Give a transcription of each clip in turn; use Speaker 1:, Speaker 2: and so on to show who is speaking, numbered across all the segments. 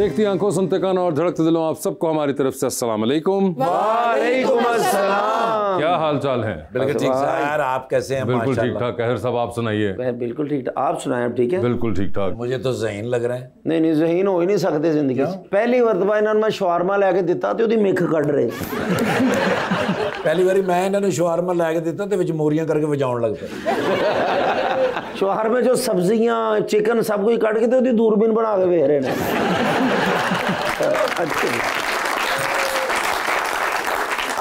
Speaker 1: देखती आंखों, सुनते कान और धड़कते दिलों, आप सबको हमारी तरफ से अस्सलाम वालेकुम।
Speaker 2: वालेकुम अस्सलाम।
Speaker 1: क्या हाल चाल है?
Speaker 2: बिल्कुल ठीक यार, आप कैसे हैं?
Speaker 1: बिल्कुल ठीक ठाक। कहर साहब आप सुनाइए।
Speaker 3: बिल्कुल ठीक ठाक। आप सुनाएं, ठीक है?
Speaker 1: बिल्कुल ठीक ठाक।
Speaker 2: मुझे तो ज़हीन लग रहे हैं।
Speaker 3: नहीं ज़हीन हो ही नहीं सकते जिंदगी। पहली मरतबा इन्होंने मैं शवारमा लैके दिता तो मिख कढ़ रहे।
Speaker 2: पहली बारी मैं इन्होंने शवारमा लैके दिता तो विच मोरियां करके वजाउण लग पे।
Speaker 3: शवार में जो सब्जियां चिकन सब कुछ कट के तो दूरबीन बना के वेख रहे हैं। अच्छा,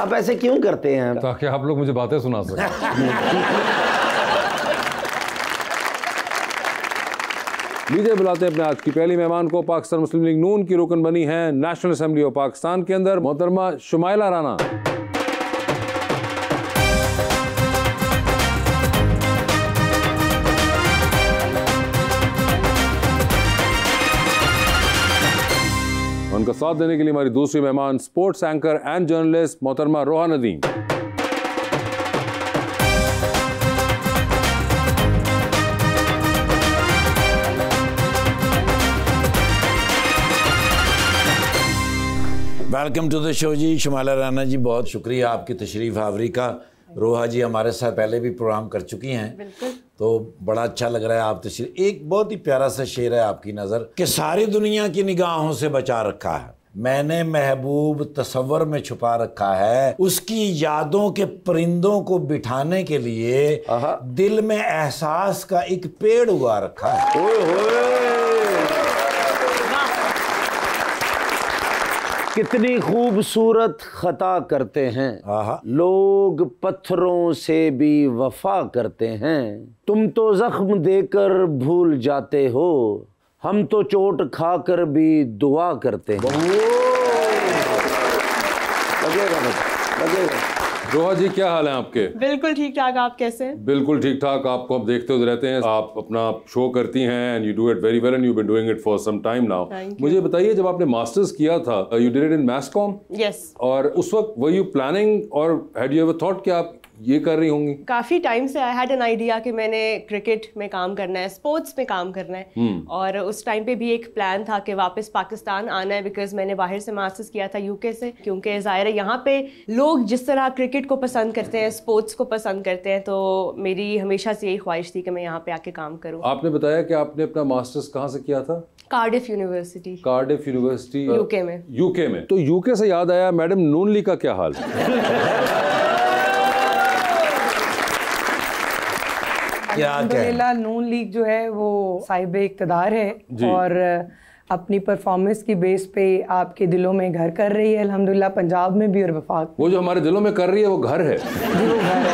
Speaker 3: आप ऐसे क्यों करते हैं?
Speaker 1: ताकि आप लोग मुझे बातें सुना सकें। लीजिए बुलाते हैं अपने आज की पहली मेहमान को। पाकिस्तान मुस्लिम लीग नून की रुकन बनी है नेशनल असेंबली ऑफ पाकिस्तान के अंदर मोहतरमा शुमाइला राना। उनका साथ देने के लिए हमारी दूसरी मेहमान स्पोर्ट्स एंकर एंड जर्नलिस्ट मोहतरमा Roha Nadeem.
Speaker 2: Welcome to the show ji. Shumaila Rana ji, बहुत शुक्रिया आपकी तशरीफ़ आवरी का। रोहा जी हमारे साथ पहले भी प्रोग्राम कर चुकी हैं, तो बड़ा अच्छा लग रहा है आप तशरीफ। एक बहुत ही प्यारा सा शेर है आपकी नज़र कि सारी दुनिया की निगाहों से बचा रखा है मैंने, महबूब तसव्वुर में छुपा रखा है, उसकी यादों के परिंदों को बिठाने के लिए दिल में एहसास का एक पेड़ उगा रखा है।
Speaker 3: कितनी खूबसूरत खता करते हैं लोग, पत्थरों से भी वफा करते हैं। तुम तो जख्म देकर भूल जाते हो, हम तो चोट खाकर भी दुआ करते हैं। लगेगा।
Speaker 1: रोहा जी क्या हाल है आपके?
Speaker 4: बिल्कुल ठीक ठाक। आप कैसे हैं?
Speaker 1: बिल्कुल ठीक ठाक। आपको अब देखते हुए रहते हैं, आप अपना शो करती हैं and you do it very well and you been doing it for some time now. मुझे बताइए, जब आपने मास्टर्स किया था, you did it in mass com?
Speaker 4: Yes.
Speaker 1: और उस वक्त वर यू प्लानिंग और हैड यू एवर थॉट कि आप ये कर रही होंगी?
Speaker 4: काफी टाइम से आई हैड एन आइडिया कि मैंने क्रिकेट में काम करना है, स्पोर्ट्स में काम करना है। और उस टाइम पे भी एक प्लान था कि वापस पाकिस्तान आना है, बिकॉज मैंने बाहर से मास्टर्स किया था यूके से। क्योंकि जाहिर है यहाँ पे लोग जिस तरह क्रिकेट को पसंद करते हैं, स्पोर्ट्स को पसंद करते हैं, तो मेरी हमेशा से यही ख्वाहिश थी कि मैं यहाँ पे आके काम करूँ।
Speaker 1: आपने बताया कि आपने अपना मास्टर्स कहाँ से किया था?
Speaker 4: Cardiff university.
Speaker 1: Cardiff university
Speaker 4: UK में।
Speaker 1: यूके में। तो यूके से याद आया, मैडम नून लीग का क्या हाल?
Speaker 5: अल्हम्दुलिल्लाह नून लीग जो है वो साहिब इक़्तिदार है और अपनी परफॉर्मेंस की बेस पे आपके दिलों में घर कर रही है अल्हम्दुलिल्लाह, पंजाब में भी और वफाक।
Speaker 1: वो जो हमारे दिलों में कर रही है वो घर है।
Speaker 5: जी वो घर है।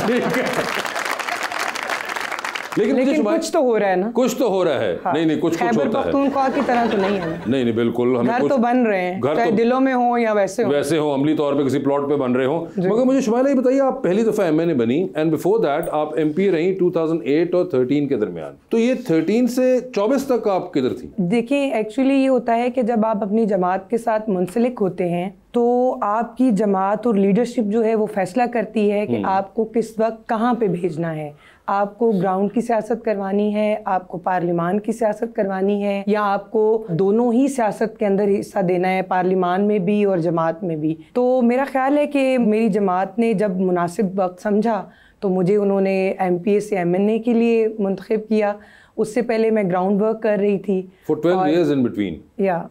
Speaker 1: ठीक है। लेकिन
Speaker 5: कुछ तो हो रहा है ना?
Speaker 1: कुछ तो हो रहा है। हाँ। नहीं कुछ
Speaker 5: खैबर
Speaker 1: होता है।
Speaker 5: पख्तूनख्वा की तरह तो नहीं है ना? नहीं
Speaker 1: बिल्कुल। हमें
Speaker 5: घर तो बन रहे हैं, चाहे दिलों में हो या वैसे
Speaker 1: हो अमली तौर पे किसी प्लॉट पे बन रहे हो। मगर मुझे शुमाइला ये बताइए, आप पहली दफा एमए बनी एंड बिफोर दैट आप एमपी रही 2008 और 13 के दरमियान। तो ये 13 से 24 तक आप किधर थी?
Speaker 5: देखिए एक्चुअली ये होता है कि जब आप अपनी जमात के साथ मुंसलिक होते हैं तो आपकी जमात और लीडरशिप जो है वो फैसला करती है कि आपको किस वक्त कहाँ पे भेजना है। आपको ग्राउंड की सियासत करवानी है, आपको पार्लिमान की सियासत करवानी है, या आपको दोनों ही सियासत के अंदर हिस्सा देना है, पार्लिमान में भी और जमात में भी। तो मेरा ख्याल है कि मेरी जमात ने जब मुनासिब वक्त समझा तो मुझे उन्होंने एमपीए से एमएनए के लिए मुंतखब किया। उससे पहले मैं ग्राउंड वर्क कर रही थी
Speaker 1: फॉर 12 years in between,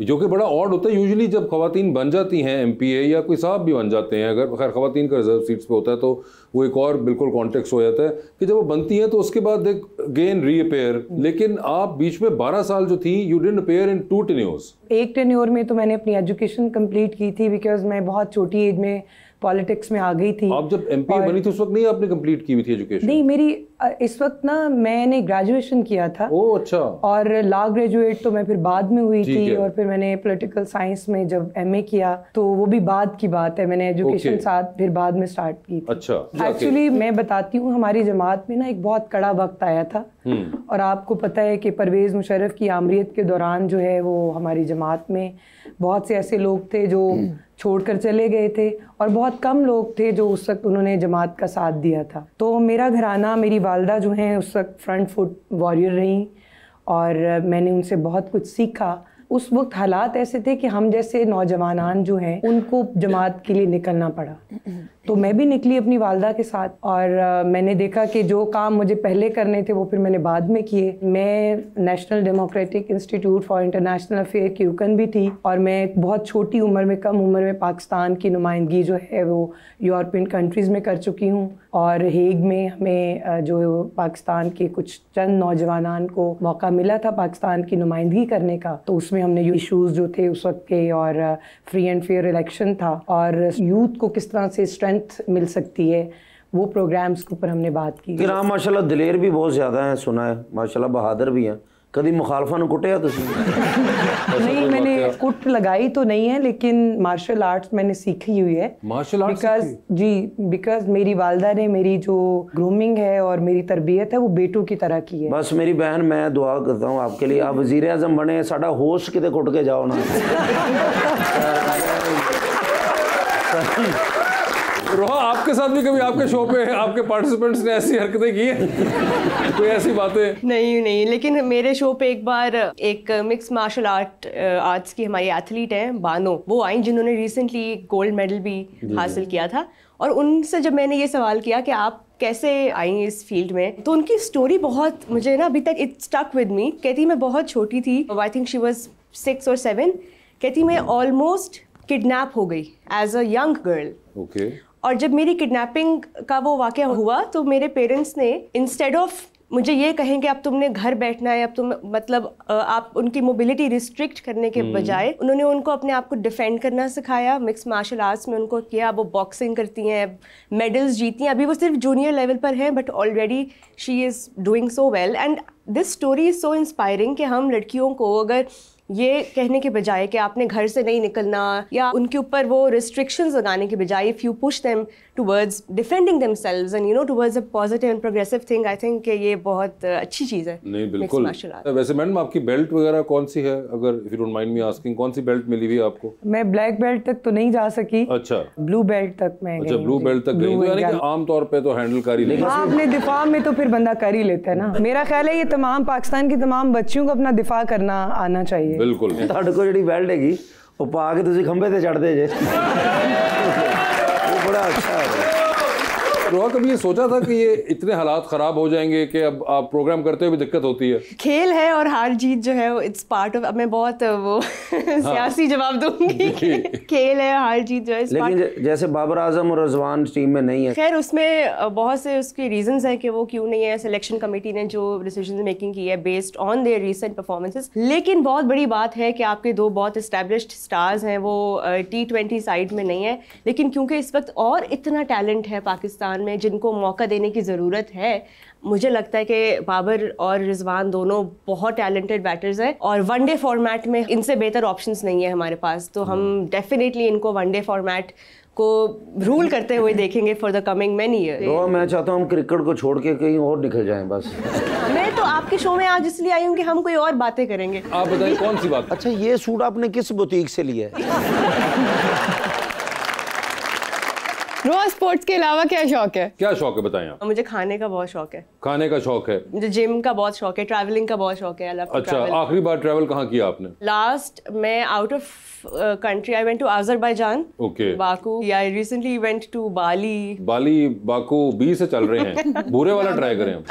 Speaker 1: जो कि बड़ा ऑड होता है। यूजुअली जब खवातीन बन जाती हैं एमपीए या कोई साहब भी बन जाते हैं, अगर खैर खवातीन का रिजर्व सीट्स पे होता है तो वो एक और बिल्कुल कॉन्टेक्स्ट हो जाता है कि जब वो बनती हैं तो उसके बाद दे गेन रीअपेयर। लेकिन आप बीच में 12 साल जो थी, you didn't appear in 2 tenures.
Speaker 5: एक टेन्योर में तो मैंने अपनी एजुकेशन कंप्लीट की थी बिकॉज मैं बहुत छोटी एज में पॉलिटिक्स में आ गई थी।
Speaker 1: आप जब एमपी बनी थी उस वक्त नहीं आपने कंप्लीट की हुई थी एजुकेशन?
Speaker 5: नहीं, मेरी इस वक्त ना मैंने ग्रेजुएशन किया था।
Speaker 1: ओह अच्छा।
Speaker 5: और लॉ ग्रेजुएट तो मैं फिर बाद में हुई थी, और फिर मैंने पॉलिटिकल साइंस में जब एमए किया तो वो भी बाद की बात है, मैंने एजुकेशन साथ फिर बाद में स्टार्ट की थी।
Speaker 1: अच्छा।
Speaker 5: एक्चुअली मैं बताती हूँ, हमारी जमात में ना एक बहुत कड़ा वक्त आया था और आपको पता है कि परवेज़ मुशर्रफ की आमरीत के दौरान जो है वो हमारी जमात में बहुत से ऐसे लोग थे जो छोड़कर चले गए थे और बहुत कम लोग थे जो उस वक्त उन्होंने जमात का साथ दिया था। तो मेरा घराना, मेरी वालदा जो हैं उस वक्त फ्रंट फुट वॉरियर रहीं और मैंने उनसे बहुत कुछ सीखा। उस वक्त हालात ऐसे थे कि हम जैसे नौजवान जो हैं उनको जमात के लिए निकलना पड़ा। तो मैं भी निकली अपनी वालदा के साथ, और मैंने देखा कि जो काम मुझे पहले करने थे वो फिर मैंने बाद में किए। मैं national democratic institute for international affair की रुकन भी थी, और मैं बहुत छोटी उम्र में, कम उम्र में पाकिस्तान की नुमाइंदगी जो है वो यूरोपियन कंट्रीज़ में कर चुकी हूँ। और हेग में हमें जो पाकिस्तान के कुछ चंद नौजवान को मौका मिला था पाकिस्तान की नुमाइंदगी करने का, तो उसमें हमने इशूज़ जो थे उस वक्त के, और फ्री एंड फेयर इलेक्शन था, और यूथ को किस तरह से स्ट्रेंथ मिल सकती है, वो प्रोग्राम्स के ऊपर हमने बात की।
Speaker 3: फिर आप माशाल्लाह दिलेर भी बहुत ज़्यादा हैं, सुना है, माशाल्लाह बहादुर भी हैं। कभी मुखालफा ने कुटिया तुसी?
Speaker 5: नहीं, मैंने कुट लगाई तो नहीं है, लेकिन मार्शल आर्ट्स मैंने सीखी हुई है।
Speaker 1: Martial arts?
Speaker 5: बिकॉज मेरी वालदा ने मेरी जो ग्रूमिंग है और मेरी तरबियत है वो बेटों की तरह की है।
Speaker 3: बस मेरी बहन, मैं दुआ करता हूँ आपके लिए, आप वज़ीर आज़म बने, साडा होस्ट किते कुट के जाओ ना।
Speaker 1: रोहा, आपके साथ भी कभी आपके शो पे आपके पार्टिसिपेंट्स ने ऐसी हरकतें की हैं? कोई ऐसी बातें?
Speaker 4: नहीं, लेकिन मेरे शो पे एक बार एक मिक्स मार्शल आर्ट्स की हमारी एथलीट हैं बानो, वो आई जिन्होंने रिसेंटली गोल्ड मेडल भी हासिल किया था, और उनसे जब मैंने ये सवाल किया कि आप कैसे आई इस फील्ड में, तो उनकी स्टोरी बहुत मुझे ना अभी तक इट स्टक विद मी। कहती मैं बहुत छोटी थी, I think she was 6 or 7। कहती मैं ऑलमोस्ट किडनैप हो गई as a young girl.
Speaker 1: Okay.
Speaker 4: और जब मेरी किडनैपिंग का वो वाक़या हुआ तो मेरे पेरेंट्स ने इंस्टेड ऑफ मुझे ये कहें कि अब तुमने घर बैठना है, अब तुम मतलब आप उनकी मोबिलिटी रिस्ट्रिक्ट करने के बजाय उन्होंने उनको अपने आप को डिफेंड करना सिखाया। मिक्स मार्शल आर्ट्स में उनको किया, वो बॉक्सिंग करती हैं, मेडल्स जीती हैं। अभी वो सिर्फ जूनियर लेवल पर हैं, but already she is doing so well. And this story is so inspiring कि हम लड़कियों को अगर ये कहने के बजाय कि आपने घर से नहीं निकलना या उनके ऊपर वो रिस्ट्रिक्शंस लगाने के बजाय, if you push them towards defending themselves and towards a positive and progressive thing, I think कि ये बहुत अच्छी चीज़ है।
Speaker 1: नहीं, बिल्कुल। वैसे मैडम आपकी बेल्ट वगैरह कौन सी है, अगर if you don't mind me asking, कौन सी बेल्ट मिली हुई आपको?
Speaker 5: मैं ब्लैक बेल्ट तक तो नहीं जा सकी।
Speaker 1: अच्छा,
Speaker 5: ब्लू बेल्ट तक मैं
Speaker 1: अच्छा, ब्लू बेल्ट तक गई, तो यानी कि आम तौर पे तो हैंडल कर ही लेते हैं।
Speaker 5: अपने दिफा में तो फिर बंदा कर ही लेता है ना। मेरा ख्याल है ये तमाम पाकिस्तान की तमाम बच्चियों को अपना दिफा करना आना चाहिए।
Speaker 1: बिल्कुल।
Speaker 3: को जी बेल्ट हैगी वो पा के तुम खंबे से चढ़ते जे, वो बड़ा अच्छा है।
Speaker 1: रोहा, कभी ये सोचा था कि ये इतने हालात ख़राब हो जाएंगे कि अब आप प्रोग्राम करते हुए भी दिक्कत होती है? खेल
Speaker 4: है और हार जीत जो है इट्स पार्ट ऑफ, अब मैं बहुत वो सियासी जवाब दूंगी। खेल है, हार जीत जो है,
Speaker 3: लेकिन जैसे बाबर आजम और रजवान टीम में नहीं है।
Speaker 4: खैर उसमें बहुत से उसके रीजंस हैं कि वो क्यों नहीं है। सिलेक्शन कमेटी ने जो डिसीजन मेकिंग की है based on their recent performances. लेकिन बहुत बड़ी बात है कि आपके दो बहुत एस्टैब्लिश्ड स्टार्स हैं, वो T20 साइड में नहीं है, लेकिन क्योंकि इस वक्त और इतना टैलेंट है पाकिस्तान में जिनको मौका देने की ज़रूरत है। मुझे लगता है कि बाबर और रिजवान दोनों बहुत टैलेंटेड बैटर्स हैं, और वनडे फॉर्मेट में इनसे बेहतर ऑप्शंस नहीं है हमारे पास, तो हम डेफिनेटली इनको वनडे फॉर्मेट को रूल करते हुए देखेंगे for the coming many year.
Speaker 3: मैं चाहता हूँ हम क्रिकेट को छोड़ के कहीं और निकल जाएं बस।
Speaker 4: मैं तो आपके शो में आज इसलिए आई हूँ कि हम कोई और बातें करेंगे।
Speaker 1: आप बताइए कौन सी बात?
Speaker 3: अच्छा, ये सूट आपने किस बुटीक से लिया है?
Speaker 4: रोहा, स्पोर्ट्स के अलावा क्या शौक है?
Speaker 1: क्या शौक है बताएं आप?
Speaker 4: मुझे खाने का बहुत शौक है।
Speaker 1: खाने का शौक है?
Speaker 4: मुझे जिम का बहुत शौक है, ट्रैवलिंग का बहुत शौक है।
Speaker 1: अच्छा, आखिरी बार ट्रैवल कहाँ किया आपने?
Speaker 4: लास्ट मैं out of country I went to Azerbaijan,
Speaker 1: okay,
Speaker 4: Baku. I recently went to Bali.
Speaker 1: Baku 20 से चल रहे हैं। भूरे वाला ट्राई करें हम।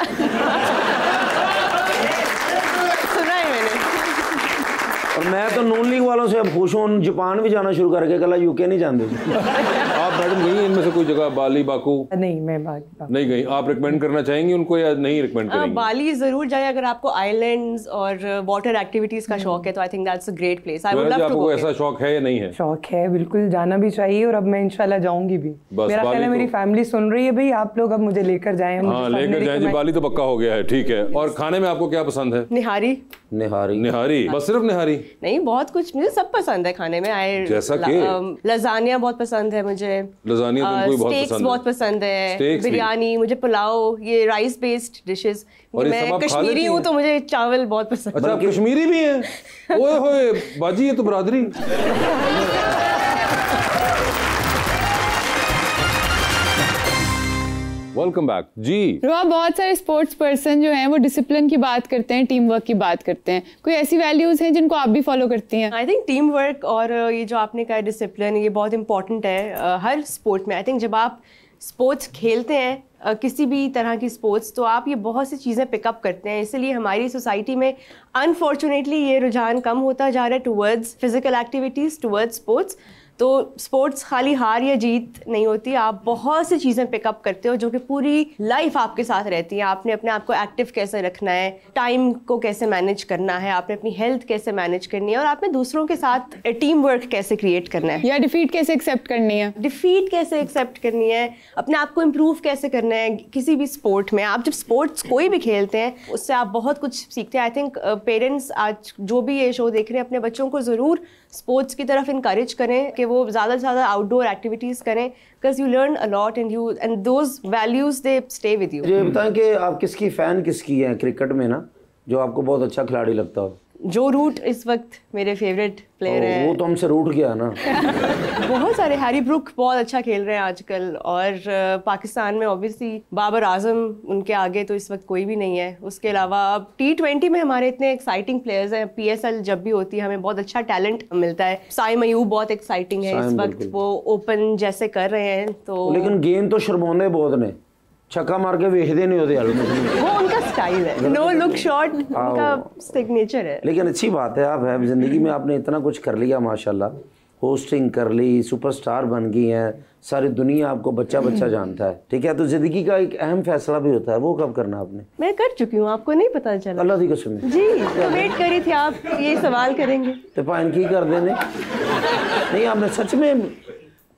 Speaker 3: और मैं तो नून लीग वालों से अब खुश हूँ, जापान भी जाना शुरू करके, कल यूके नहीं जानते।
Speaker 1: आप मैडम गई इनमें से कोई जगह, बाली, बाकू?
Speaker 5: नहीं, मैं
Speaker 1: नहीं गई। आप रिकमेंड करना चाहेंगी उनको या नहीं रिकमेंड करेंगी?
Speaker 4: बाली जरूर जाए अगर आपको आइलैंड्स और वाटर एक्टिविटीज का शौक है, तो I think that's a great place. I would love to go.
Speaker 1: ऐसा शौक है या नहीं है?
Speaker 5: शौक है, बिल्कुल, जाना भी चाहिए, और अब मैं इंशाल्लाह जाऊंगी भी। मेरा ख्याल है मेरी फैमिली सुन रही है, भाई आप लोग अब मुझे लेकर जाएं।
Speaker 1: हाँ, लेकर जाएं जी, बाली तो पक्का हो गया है। ठीक है, और खाने में आपको क्या पसंद है?
Speaker 4: निहारी।
Speaker 3: निहारी?
Speaker 1: बस सिर्फ निहारी?
Speaker 4: नहीं, बहुत कुछ मुझे सब पसंद है खाने में।
Speaker 1: जैसा कि
Speaker 4: लजानिया बहुत पसंद है मुझे।
Speaker 1: लजानिया
Speaker 4: स्टेक्स बहुत पसंद है, बिरयानी, मुझे पुलाव, ये राइस बेस्ड डिशेस। मैं कश्मीरी हूँ तो मुझे चावल बहुत पसंद है।
Speaker 1: अच्छा, आप कश्मीरी भी हैं? ओए होए बाजी, ये तो बरादरी। वेलकम बैक जी।
Speaker 6: रोहा, बहुत सारे स्पोर्ट्स पर्सन जो हैं वो डिसिप्लिन की बात करते हैं, टीम वर्क की बात करते हैं, कोई ऐसी वैल्यूज हैं जिनको आप भी फॉलो करती हैं?
Speaker 4: आई थिंक टीम वर्क और ये जो आपने कहा डिसिप्लिन, ये बहुत इंपॉर्टेंट है हर स्पोर्ट में। आई थिंक जब आप स्पोर्ट्स खेलते हैं किसी भी तरह की स्पोर्ट्स, तो आप ये बहुत सी चीज़ें पिकअप करते हैं। इसलिए हमारी सोसाइटी में अनफॉर्चुनेटली ये रुझान कम होता जा रहा है towards physical activities, towards sports. तो स्पोर्ट्स खाली हार या जीत नहीं होती, आप बहुत सी चीज़ें पिकअप करते हो जो कि पूरी लाइफ आपके साथ रहती हैं। आपने अपने आप को एक्टिव कैसे रखना है, टाइम को कैसे मैनेज करना है, आपने अपनी हेल्थ कैसे मैनेज करनी है, और आपने दूसरों के साथ टीम वर्क कैसे क्रिएट करना है,
Speaker 6: या डिफीट कैसे एक्सेप्ट करनी है,
Speaker 4: डिफीट कैसे एक्सेप्ट करनी है, अपने आप को इम्प्रूव कैसे करना है। किसी भी स्पोर्ट में आप जब स्पोर्ट्स कोई भी खेलते हैं उससे आप बहुत कुछ सीखते हैं। आई थिंक पेरेंट्स आज जो भी ये शो देख रहे हैं अपने बच्चों को ज़रूर स्पोर्ट्स की तरफ इनकरेज करें कि वो ज़्यादा से ज़्यादा आउटडोर एक्टिविटीज़ करें, because you learn a lot and those values they stay with you.
Speaker 3: ये बताएं कि आप किसकी फ़ैन किसकी हैं क्रिकेट में ना, जो आपको बहुत अच्छा खिलाड़ी लगता हो?
Speaker 4: जो रूट इस वक्त मेरे फेवरेट प्लेयर हैं।
Speaker 3: वो तो हमसे रूट गया ना।
Speaker 4: बहुत सारे, हैरी ब्रुक बहुत अच्छा खेल रहे हैं आजकल, और पाकिस्तान में ऑब्वियसली बाबर आजम, उनके आगे तो इस वक्त कोई भी नहीं है। उसके अलावा अब T20 में हमारे इतने एक्साइटिंग प्लेयर्स हैं। PSL जब भी होती है हमें बहुत अच्छा टैलेंट मिलता है। साइम अयूब बहुत एक्साइटिंग है इस वक्त, वो ओपन जैसे कर रहे हैं। तो
Speaker 3: लेकिन गेंद तो शर्मांदे बहुत ने, छक्का मार के वेखदे नहीं होते।
Speaker 4: वो उनका स्टाइल है, नो लुक शॉट उनका सिग्नेचर है।
Speaker 3: लेकिन अच्छी बात है, आप है जिंदगी में आपने इतना कुछ कर लिया माशाल्लाह, होस्टिंग कर ली, सुपरस्टार बन गई हैं, सारी दुनिया आपको बच्चा बच्चा जानता है, ठीक है। तो जिंदगी का एक अहम फैसला भी होता है, वो कब करना आपने?
Speaker 4: मैं कर चुकी हूँ, आपको नहीं पता चला?
Speaker 3: अल्लाह की कसम
Speaker 4: जी, तो वेट करी थी आप ये सवाल करेंगे
Speaker 3: तो पाइन की कर देने। नहीं, आपने सच में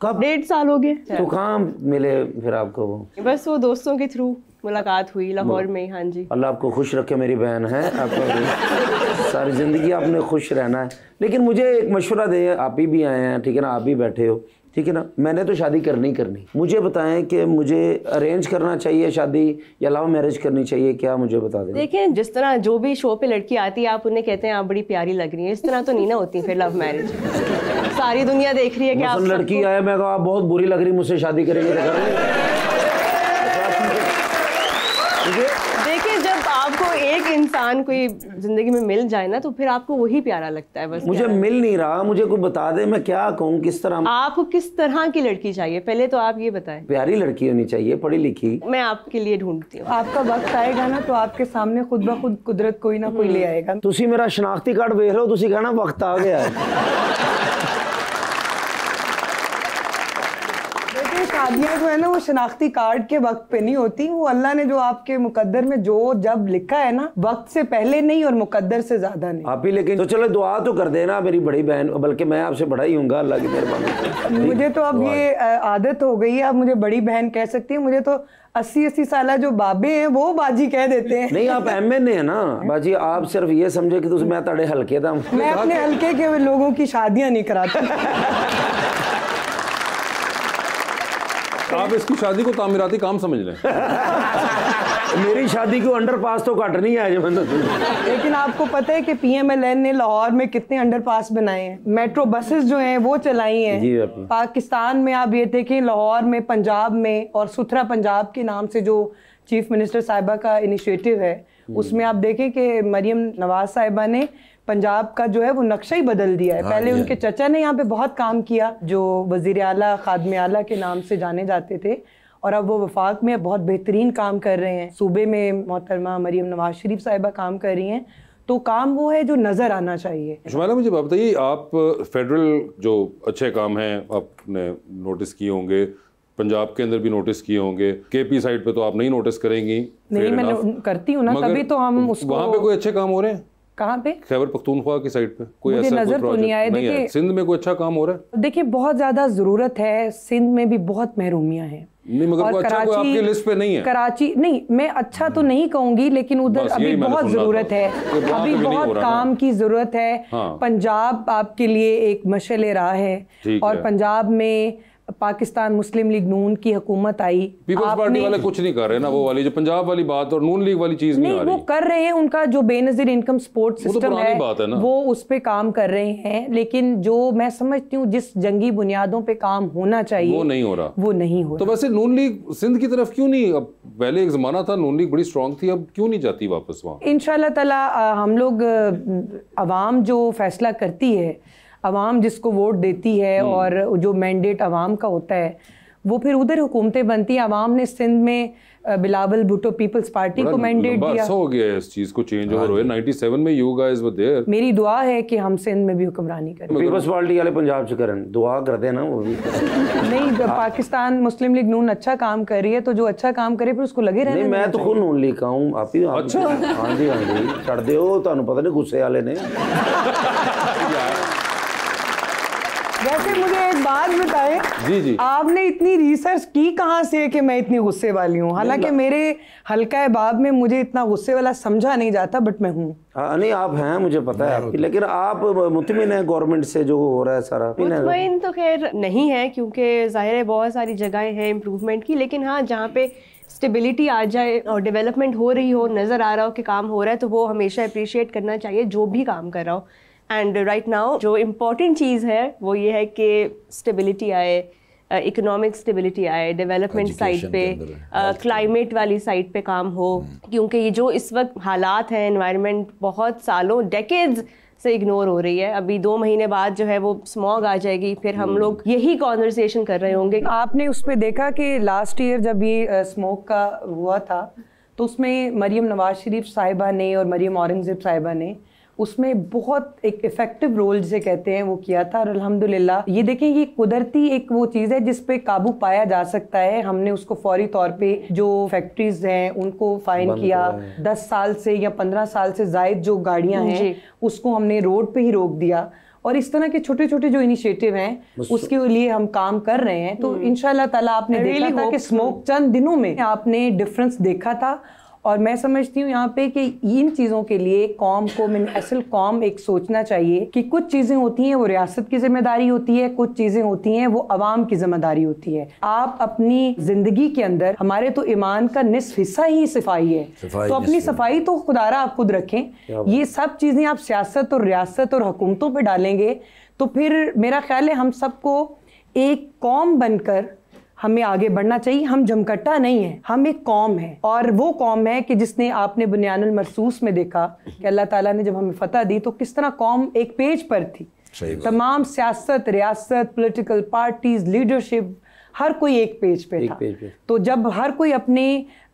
Speaker 3: कब?
Speaker 4: 1.5 साल हो गए।
Speaker 3: तो कहाँ मिले फिर आपको वो?
Speaker 4: बस वो दोस्तों के थ्रू मुलाकात हुई लाहौर में। हाँ जी।
Speaker 3: अल्लाह आपको खुश रखे, मेरी बहन है, आपको सारी ज़िंदगी आपने खुश रहना है। लेकिन मुझे एक मशवरा दें, आप ही भी आए हैं, ठीक है ना, आप भी बैठे हो, ठीक है ना। मैंने तो शादी करनी करनी, मुझे बताएं कि मुझे अरेंज करना चाहिए शादी या लव मैरिज करनी चाहिए, क्या मुझे बता दें।
Speaker 4: देखें, जिस तरह जो भी शो पे लड़की आती है आप उन्हें कहते हैं आप बड़ी प्यारी लग रही है, इस तरह तो नहीं ना होती फिर लव मैरिज। सारी दुनिया देख रही है कि आप
Speaker 3: लड़की आए, मैं कहा आप बहुत बुरी लग रही, मुझसे शादी करेंगे तो करेंगे।
Speaker 4: देखिए, जब आपको एक इंसान कोई जिंदगी में मिल जाए ना तो फिर आपको वही प्यारा लगता है। बस
Speaker 3: मुझे मिल नहीं रहा, मुझे कोई बता दे, मैं क्या कहूँ, किस तरह।
Speaker 4: आपको किस तरह की लड़की चाहिए पहले तो आप ये बताएं।
Speaker 3: प्यारी लड़की होनी चाहिए, पढ़ी लिखी।
Speaker 4: मैं आपके लिए ढूंढती हूँ।
Speaker 5: आपका वक्त आएगा ना तो आपके सामने खुद ब खुद कुदरत कोई ना कोई ले आएगा।
Speaker 3: तुसी मेरा शनाख्ती कार्ड देख रहे हो, तुसी कहना वक्त आ गया है।
Speaker 5: शादियाँ जो है ना वो शनाख्ती कार्ड के वक्त पे नहीं होती, वो अल्लाह ने जो आपके मुकद्दर में जो जब लिखा है ना, वक्त से पहले नहीं और मुकद्दर से ज्यादा नहीं।
Speaker 3: आप ही लेकिन तो चलो दुआ तो कर देना मेरी बड़ी बहन, बल्कि मैं आपसे बड़ा ही हूँगा, अल्लाह की मेहरबानी।
Speaker 5: मुझे तो अब ये आदत हो गई है, आप मुझे बड़ी बहन कह सकती हैं। मुझे तो 80-80 साल जो बाबे हैं वो बाजी कह देते हैं।
Speaker 3: नहीं, आप MN है ना बाजी, आप सिर्फ ये समझे कि मैं ताड़े हल्के था।
Speaker 5: मैं अपने हल्के के लोगों की शादियाँ नहीं कराता।
Speaker 1: आप इसकी शादी को तामीराती काम समझ लें।
Speaker 3: मेरी शादी को अंडरपास तो कट नहीं है।
Speaker 5: लेकिन आपको पता है कि PMLN ने लाहौर में कितने अंडरपास बनाए हैं, मेट्रो बसेस जो हैं वो चलाई हैं। पाकिस्तान में आप ये देखें, लाहौर में, पंजाब में, और सुथरा पंजाब के नाम से जो चीफ मिनिस्टर साहिबा का इनिशिएटिव है, उसमें आप देखें कि मरियम नवाज साहिबा ने पंजाब का जो है वो नक्शा ही बदल दिया है। पहले उनके चचा ने यहाँ पे बहुत काम किया, जो वजीर आला, खादमे आला के नाम से जाने जाते थे, और अब वो वफाक में बहुत बेहतरीन काम कर रहे हैं। सूबे में मोहतरमा मरियम नवाज शरीफ साहिबा काम कर रही हैं, तो काम वो है जो नज़र आना चाहिए।
Speaker 1: शुमाइला, मुझे बताइए, आप फेडरल जो अच्छे काम हैं आपने नोटिस किए होंगे, पंजाब के अंदर भी नोटिस किए होंगे, KP साइड पे तो आप नहीं नोटिस करेंगी।
Speaker 5: नहीं, मैं करती हूँ ना, तभी तो हम उसको।
Speaker 1: वहाँ पे कोई अच्छे काम हो रहे हैं?
Speaker 5: कहाँ पे?
Speaker 1: खैबर पख्तूनख्वा की साइड पे कोई
Speaker 5: मुझे
Speaker 1: ऐसा
Speaker 5: नजर तो नहीं आया। देखिए,
Speaker 1: सिंध में कोई अच्छा काम हो रहा है?
Speaker 5: देखिए, बहुत ज्यादा जरूरत है, सिंध में भी बहुत महरूमियां हैं।
Speaker 1: नहीं, मगर कोई अच्छा कोई आपकी लिस्ट पे नहीं है?
Speaker 5: कराची नहीं, मैं अच्छा तो नहीं कहूंगी, लेकिन उधर अभी बहुत जरूरत है, अभी बहुत काम की जरूरत है। पंजाब आपके लिए एक मशअल राह है, और पंजाब में पाकिस्तान मुस्लिम लीग नून की हुकूमत आई,
Speaker 1: पीपल्स पार्टी वाले कुछ नहीं कर रहे ना, वो वाली जो पंजाब वाली बात और नून लीग वाली चीज नहीं आ रही।
Speaker 5: वो कर रहे हैं, उनका जो बेनजीर इनकम सपोर्ट सिस्टम है वो उस पे काम कर रहे हैं, लेकिन जो मैं समझती हूँ जिस जंगी बुनियादों पे काम होना चाहिए
Speaker 1: वो नहीं हो रहा,
Speaker 5: वो नहीं हो रहा।
Speaker 1: तो वैसे नून लीग सिंध की तरफ क्यों नहीं, अब पहले एक जमाना था नून लीग बड़ी स्ट्रांग थी, अब क्यों नहीं जाती वापस वहाँ?
Speaker 5: इंशाल्लाह ताला हम लोग अवाम जो फैसला करती है, अवाम जिसको वोट देती है और जो मैंडेट अवाम का होता है वो फिर उधर हुकूमतें बनती हैं। अवाम ने सिंध में बिलावल भुट्टो पीपल्स पार्टी को मैंडेट दिया,
Speaker 1: हो गया इस चीज को चेंज ओवर हुए। 97 में यू गाइस वर देयर।
Speaker 5: मेरी दुआ है कि हम सिंध में भी हुक्मरानी करें।
Speaker 3: पीपल्स पार्टी वाले पंजाब से करें, दुआ कर देना वो भी
Speaker 5: नहीं, पाकिस्तान मुस्लिम लीग नून अच्छा काम कर रही है तो जो अच्छा काम करे फिर उसको लगे रहने।
Speaker 3: मैं तो खुद नून लीग का हूँ, आप ही अच्छा। हाँ जी हाँ जी, छड़ दो, तुहानू पता नहीं गुस्से वाले ने।
Speaker 5: वैसे मुझे एक बात बताएं, जी जी, आपने इतनी रिसर्च की कहाँ से कि मैं इतनी गुस्से वाली हूँ? हालांकि मेरे हल्का बाब में मुझे इतना गुस्से वाला समझा नहीं जाता, बट मैं हूँ।
Speaker 3: नहीं आप हैं, मुझे पता है आपकी, लेकिन आप मुतमिन है गवर्नमेंट से जो हो रहा है सारा?
Speaker 4: मुतमिन तो खैर नहीं है, क्योंकि जाहिर है बहुत सारी जगहें हैं इम्प्रूवमेंट की, लेकिन हाँ जहाँ पे स्टेबिलिटी आ जाए और डेवलपमेंट हो रही हो, नज़र आ रहा हो कि काम हो रहा है, तो वो हमेशा अप्रिशिएट करना चाहिए जो भी काम कर रहा हो। एंड राइट नाउ जो इम्पॉर्टेंट चीज़ है वो ये है कि स्टेबिलिटी आए, इकोनॉमिक स्टेबिलिटी आए, डेवलपमेंट साइड पे, क्लाइमेट वाली साइड पे काम हो, क्योंकि ये जो इस वक्त हालात हैं, एनवायरनमेंट बहुत सालों डेकेड्स से इग्नोर हो रही है। अभी 2 महीने बाद जो है वो स्मॉग आ जाएगी, फिर हम लोग यही कॉन्वर्सेशन कर रहे होंगे।
Speaker 5: आपने उस पर देखा कि लास्ट ईयर जब ये स्मोक का हुआ था तो उसमें मरियम नवाज शरीफ साहिबा ने और मरियम औरंगजेब साहिबा ने उसमें बहुत एक इफेक्टिव रोल जिसे कहते हैं वो किया था, और अल्हम्दुलिल्लाह ये देखें ये कुदरती एक वो चीज़ है जिस पे काबू पाया जा सकता है। हमने उसको फौरी तौर पे जो फैक्ट्रीज हैं उनको फाइन किया, 10 साल से या 15 साल से जायद जो गाड़ियां हैं उसको हमने रोड पे ही रोक दिया, और इस तरह के छोटे छोटे जो इनिशिएटिव हैं उसके लिए हम काम कर रहे हैं। तो इंशाल्लाह ताला आपने देखा था कि स्मोक चंद दिनों में आपने डिफरेंस देखा था, और मैं समझती हूँ यहाँ पे कि इन चीज़ों के लिए कौम को असल कौम एक सोचना चाहिए कि कुछ चीज़ें होती हैं वो रियासत की जिम्मेदारी होती है, कुछ चीज़ें होती हैं वो अवाम की जिम्मेदारी होती है। आप अपनी ज़िंदगी के अंदर, हमारे तो ईमान का निस्फ हिस्सा ही सफाई है, तो अपनी सफाई तो खुदारा आप खुद रखें। ये सब चीज़ें आप सियासत और रियासत और हुकूमतों पर डालेंगे तो फिर मेरा ख्याल है हम सबको एक कौम बनकर हमें आगे बढ़ना चाहिए। हम जमकट्टा नहीं है, हम एक कौम है, और वो कौम है कि जिसने आपने बुनियानुल मरसूस में देखा कि अल्लाह ताला ने जब हमें फतह दी तो किस तरह कौम एक पेज पर थी। तमाम सियासत, रियासत, पॉलिटिकल पार्टीज, लीडरशिप, हर कोई एक पेज पे था। तो जब हर कोई अपने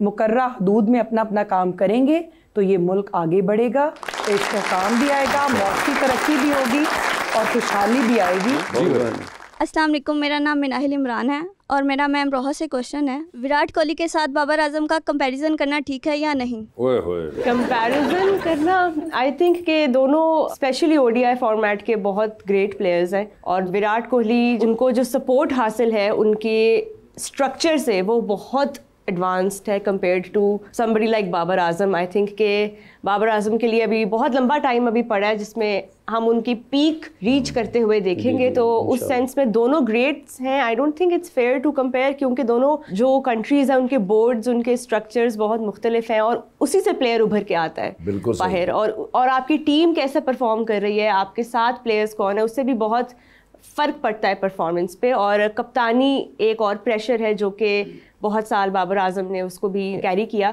Speaker 5: मुकर्रा हदूद में अपना अपना काम करेंगे तो ये मुल्क आगे बढ़ेगा, इस्तेहकाम भी आएगा, मौसमी तरक्की भी होगी और खुशहाली भी आएगी।
Speaker 7: अस्सलाम वालेकुम, मेरा नाम मिनाहिल इमरान है और मेरा मैम रोहा से क्वेश्चन है, विराट कोहली के साथ बाबर आजम का कंपैरिजन करना ठीक है या नहीं?
Speaker 4: कंपैरिजन करना, आई थिंक के दोनों स्पेशली ओडीआई फॉर्मेट के बहुत ग्रेट प्लेयर्स हैं, और विराट कोहली जिनको जो सपोर्ट हासिल है उनके स्ट्रक्चर से वो बहुत एडवांस्ड है compared to somebody like Babar Azam. I think के बाबर आजम के लिए अभी बहुत लंबा टाइम अभी पड़ा है जिसमें हम उनकी पीक रीच करते हुए देखेंगे, तो उस सेंस में दोनों ग्रेट्स हैं। I don't think it's fair to compare, क्योंकि दोनों जो कंट्रीज हैं उनके बोर्ड्स, उनके स्ट्रक्चर्स बहुत मुख्तलिफ हैं, और उसी से प्लेयर उभर के आता है बाहर। और आपकी टीम कैसे परफॉर्म कर रही है, आपके साथ प्लेयर्स कौन है, उससे भी बहुत फ़र्क पड़ता है परफॉर्मेंस पे। और कप्तानी एक और प्रेशर है जो कि बहुत साल बाबर आजम ने उसको भी कैरी किया।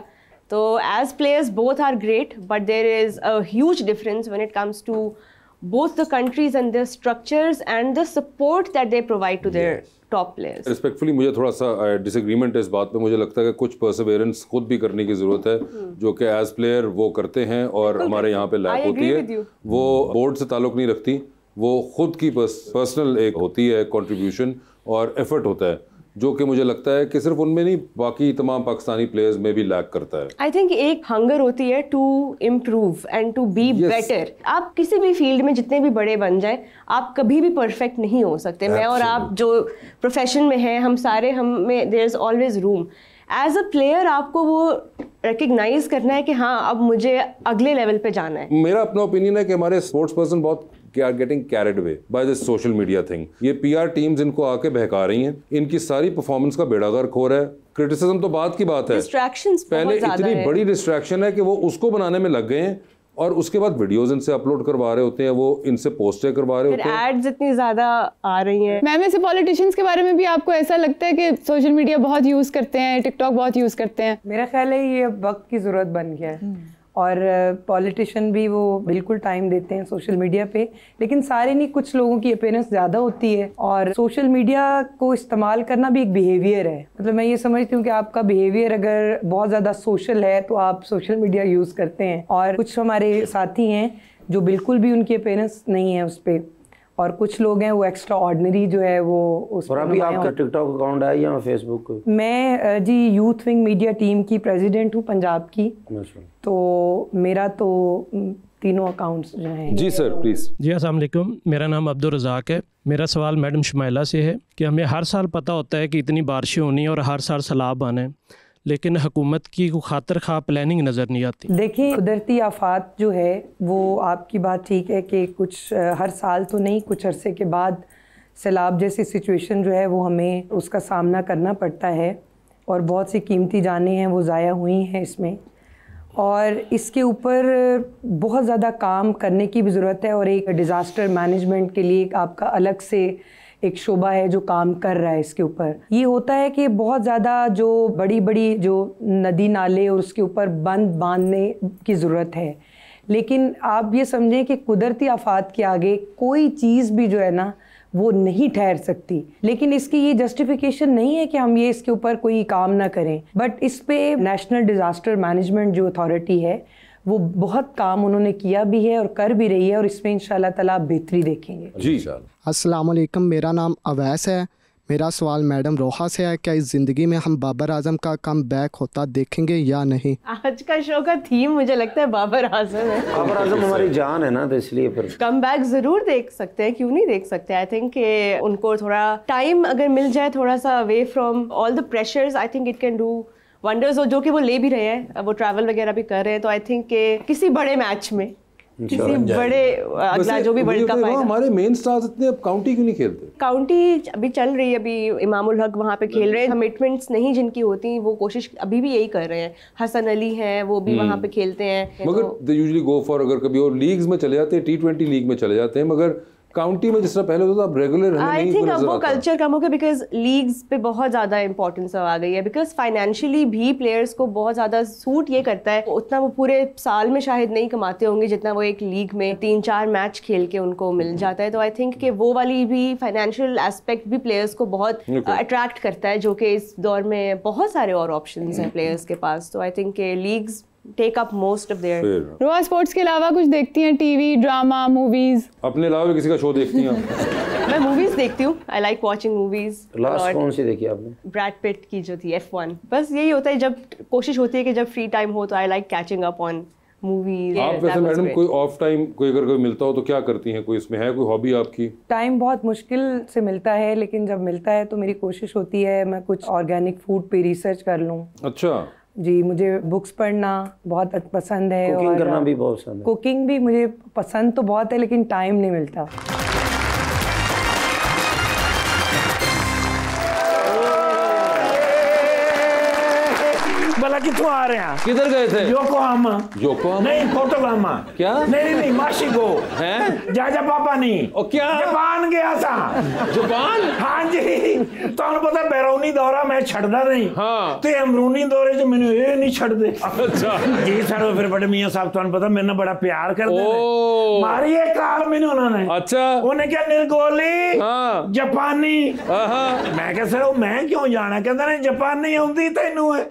Speaker 4: तो as players both are great, but there is a huge difference when it comes to both the countries and their structures and the support that they provide to their top players.
Speaker 1: Respectfully मुझे थोड़ा सा disagreement है इस बात पे। मुझे लगता है कि कुछ परसेवेरेंस खुद भी करने की ज़रूरत है, जो कि एज प्लेयर वो करते हैं और हमारे यहाँ पे लैक होती है। वो बोर्ड से ताल्लुक़ नहीं रखती, वो खुद की पर्सनल एक होती है कंट्रीब्यूशन और एफर्ट होता है, जो कि मुझे लगता है कि सिर्फ उनमें नहीं बाकी तमाम पाकिस्तानी प्लेयर्स में भी लैक करता है।
Speaker 4: आई थिंक एक हंगर होती है to improve and to be better. आप किसी भी फील्ड में जितने भी बड़े बन जाए, आप कभी भी परफेक्ट नहीं हो सकते। मैं और आप जो प्रोफेशन में हैं, हम सारे, हम में there is always room. As a player आपको वो रिकग्नाइज करना है कि हाँ अब मुझे अगले लेवल पे जाना है।
Speaker 1: मेरा अपना ओपिनियन है कि हमारे स्पोर्ट्स पर्सन बहुत getting carried away by this social media thing. ये पीआर टीम्स इनको आके बहका रही हैं, इनकी सारी परफॉर्मेंस का बेड़ा गर्क हो रहा है। क्रिटिसिज्म तो बात की बात है,
Speaker 4: डिस्ट्रैक्शंस
Speaker 1: पहले इतनी बड़ी डिस्ट्रैक्शन है कि वो उसको बनाने में लग गए हैं और उसके बाद वीडियोस इनसे अपलोड करवा रहे होते हैं, वो इनसे पोस्टें करवा रहे होते हैं,
Speaker 4: एड्स इतनी ज्यादा आ रही हैं।
Speaker 6: मैम ऐसे पॉलिटिशियंस के बारे में भी आपको ऐसा लगता है कि सोशल मीडिया बहुत यूज करते हैं, टिकटॉक बहुत यूज करते हैं?
Speaker 5: मेरा ख्याल है ये वक्त की जरूरत बन गया है और पॉलिटिशियन भी वो बिल्कुल टाइम देते हैं सोशल मीडिया पे, लेकिन सारे नहीं, कुछ लोगों की अपीयरेंस ज़्यादा होती है। और सोशल मीडिया को इस्तेमाल करना भी एक बिहेवियर है, मतलब मैं ये समझती हूँ कि आपका बिहेवियर अगर बहुत ज़्यादा सोशल है तो आप सोशल मीडिया यूज़ करते हैं। और कुछ हमारे साथी हैं जो बिल्कुल भी उनकी अपीयरेंस नहीं है उस पर, और कुछ लोग हैं वो एक्स्ट्रा ऑर्डिनरी जो है वो उस
Speaker 3: और अभी आपका टिकटॉक अकाउंट है या फेसबुक?
Speaker 5: मैं जी यूथ विंग मीडिया टीम की प्रेसिडेंट हूँ पंजाब की, तो मेरा तो तीनों अकाउंट्स जो हैं।
Speaker 1: जी सर प्लीज़।
Speaker 8: जी अस्सलाम वालेकुम, मेरा नाम अब्दुल रज़ाक है। मेरा सवाल मैडम शुमाइला से है कि हमें हर साल पता होता है कि इतनी बारिशें होनी और हर साल सैलाब आना है, लेकिन हुकूमत की खातर खा प्लानिंग नज़र नहीं आती।
Speaker 5: देखिए कुदरती आफात जो है वो आपकी बात ठीक है कि कुछ हर साल तो नहीं, कुछ अरसे के बाद सैलाब जैसी सिचुएशन जो है वो हमें उसका सामना करना पड़ता है और बहुत सी कीमती जानें हैं वो ज़ाया हुई हैं इसमें, और इसके ऊपर बहुत ज़्यादा काम करने की भी ज़रूरत है। और एक डिज़ास्टर मैनेजमेंट के लिए आपका अलग से एक शोबा है जो काम कर रहा है इसके ऊपर। ये होता है कि बहुत ज़्यादा जो बड़ी बड़ी जो नदी नाले और उसके ऊपर बंद बांधने की ज़रूरत है, लेकिन आप ये समझें कि कुदरती आफात के आगे कोई चीज़ भी जो है ना वो नहीं ठहर सकती। लेकिन इसकी ये जस्टिफिकेशन नहीं है कि हम ये इसके ऊपर कोई काम ना करें, बट इस पे नेशनल डिज़ास्टर मैनेजमेंट जो अथॉरिटी है वो बहुत काम उन्होंने किया भी है और कर भी रही है, और इसमें इंशाल्लाह ताला आप बेहतरी देखेंगे।
Speaker 1: जी
Speaker 9: अस्सलाम वालेकुम, मेरा नाम अवैस है। मेरा सवाल मैडम रोहा से है, क्या इस ज़िंदगी में हम बाबर आजम का कम बैक होता देखेंगे या नहीं?
Speaker 4: आज का शो का थीम मुझे लगता है बाबर आजम है।
Speaker 3: बाबर आजम हमारी जान है ना, तो इसलिए फिर
Speaker 4: कम बैक ज़रूर देख सकते हैं, क्यों नहीं देख सकते। आई थिंक कि उनको थोड़ा टाइम अगर मिल जाए, थोड़ा सा away from all the pressures, I think it can do wonders. जो कि वो ले भी रहे हैं, वो ट्रैवल वगैरह भी कर रहे हैं, तो आई थिंक के किसी बड़े मैच में, किसी बड़े अगला जो भी वर्ल्ड कप आएगा।
Speaker 1: हमारे मेन स्टार्स इतने अब काउंटी क्यों नहीं खेलते?
Speaker 4: काउंटी अभी चल रही है, अभी इमामुल हक वहाँ पे खेल रहे हैं। कमिटमेंट्स नहीं जिनकी होती वो कोशिश अभी भी यही कर रहे हैं। हसन अली हैं, वो भी वहाँ पे खेलते हैं।
Speaker 1: मगर दे यूजुअली गो फॉर, अगर कभी और लीग्स में चले जाते हैं, T20 लीग में चले जाते हैं, मगर काउंटी में जिस तरह पहले होता था अब रेगुलर
Speaker 4: आई थिंक अब वो कल्चर कम हो गया, बिकॉज लीग्स पे बहुत ज़्यादा इंपॉर्टेंस आ गई है। बिकॉज फाइनेंशियली भी प्लेयर्स को बहुत ज़्यादा सूट ये करता है, उतना वो पूरे साल में शायद नहीं कमाते होंगे जितना वो एक लीग में 3-4 मैच खेल के उनको मिल जाता है। तो आई थिंक कि वो वाली भी फाइनेंशियल एस्पेक्ट भी प्लेयर्स को बहुत अट्रैक्ट करता है, जो कि इस दौर में बहुत सारे और ऑप्शंस हैं प्लेयर्स के पास। तो आई थिंक के leagues take up most of their.
Speaker 6: रोआ स्पोर्ट्स के अलावा कुछ देखती हैं? TV, drama, movies?
Speaker 1: अपने अलावा भी किसी का शो देखती हैं?
Speaker 4: मैं मूवीज देखती हूँ, I like watching movies.
Speaker 3: Last कौन सी देखी आपने?
Speaker 4: ब्रैड पिट की जो थी F1। बस यही होता है, जब कोशिश होती है कि जब फ्री टाइम हो तो I like catching up on movies.
Speaker 1: आप वैसे मैडम कोई ऑफ टाइम कोई अगर कोई मिलता हो तो क्या करती हैं? कोई इसमें है कोई हॉबी आपकी?
Speaker 5: टाइम बहुत मुश्किल से मिलता है, लेकिन जब मिलता है तो मेरी कोशिश होती है मैं कुछ ऑर्गेनिक फूड पे रिसर्च कर लूँ।
Speaker 1: अच्छा
Speaker 5: जी, मुझे बुक्स पढ़ना बहुत पसंद है,
Speaker 3: कुकिंग
Speaker 5: और
Speaker 3: करना भी बहुत पसंद है।
Speaker 5: कुकिंग भी मुझे पसंद तो बहुत है, लेकिन टाइम नहीं मिलता।
Speaker 2: भला कितों आ रहे हैं?
Speaker 1: किधर गए थे?
Speaker 2: योकोहामा।
Speaker 1: योकोहामा?
Speaker 2: नहीं, कोटोगामा।
Speaker 1: क्या?
Speaker 2: नहीं माशिगो
Speaker 1: हैं?
Speaker 2: जाजा पापा नहीं।
Speaker 1: और क्या?
Speaker 2: जापान गया था।
Speaker 1: जापान?
Speaker 2: हाँ जी, तो पता बैरूनी दौरा मैं छड़दा नहीं।
Speaker 1: हाँ।
Speaker 2: ते अमरूनी दौरे च मैंने ये नहीं छड़ दे।
Speaker 1: अच्छा
Speaker 2: जी सर, फिर बड़े मियां साहब तुहानू पता मेरे बड़ा प्यार करते हैं। मारी एक कार मैंने उन्होंने।
Speaker 1: अच्छा।
Speaker 2: उन्हें क्या निर्गोली?
Speaker 1: हाँ।
Speaker 2: जापानी। मैं क्या सर मैं क्यों जाना? कहता नहीं जापानी आउंदी तैनू है।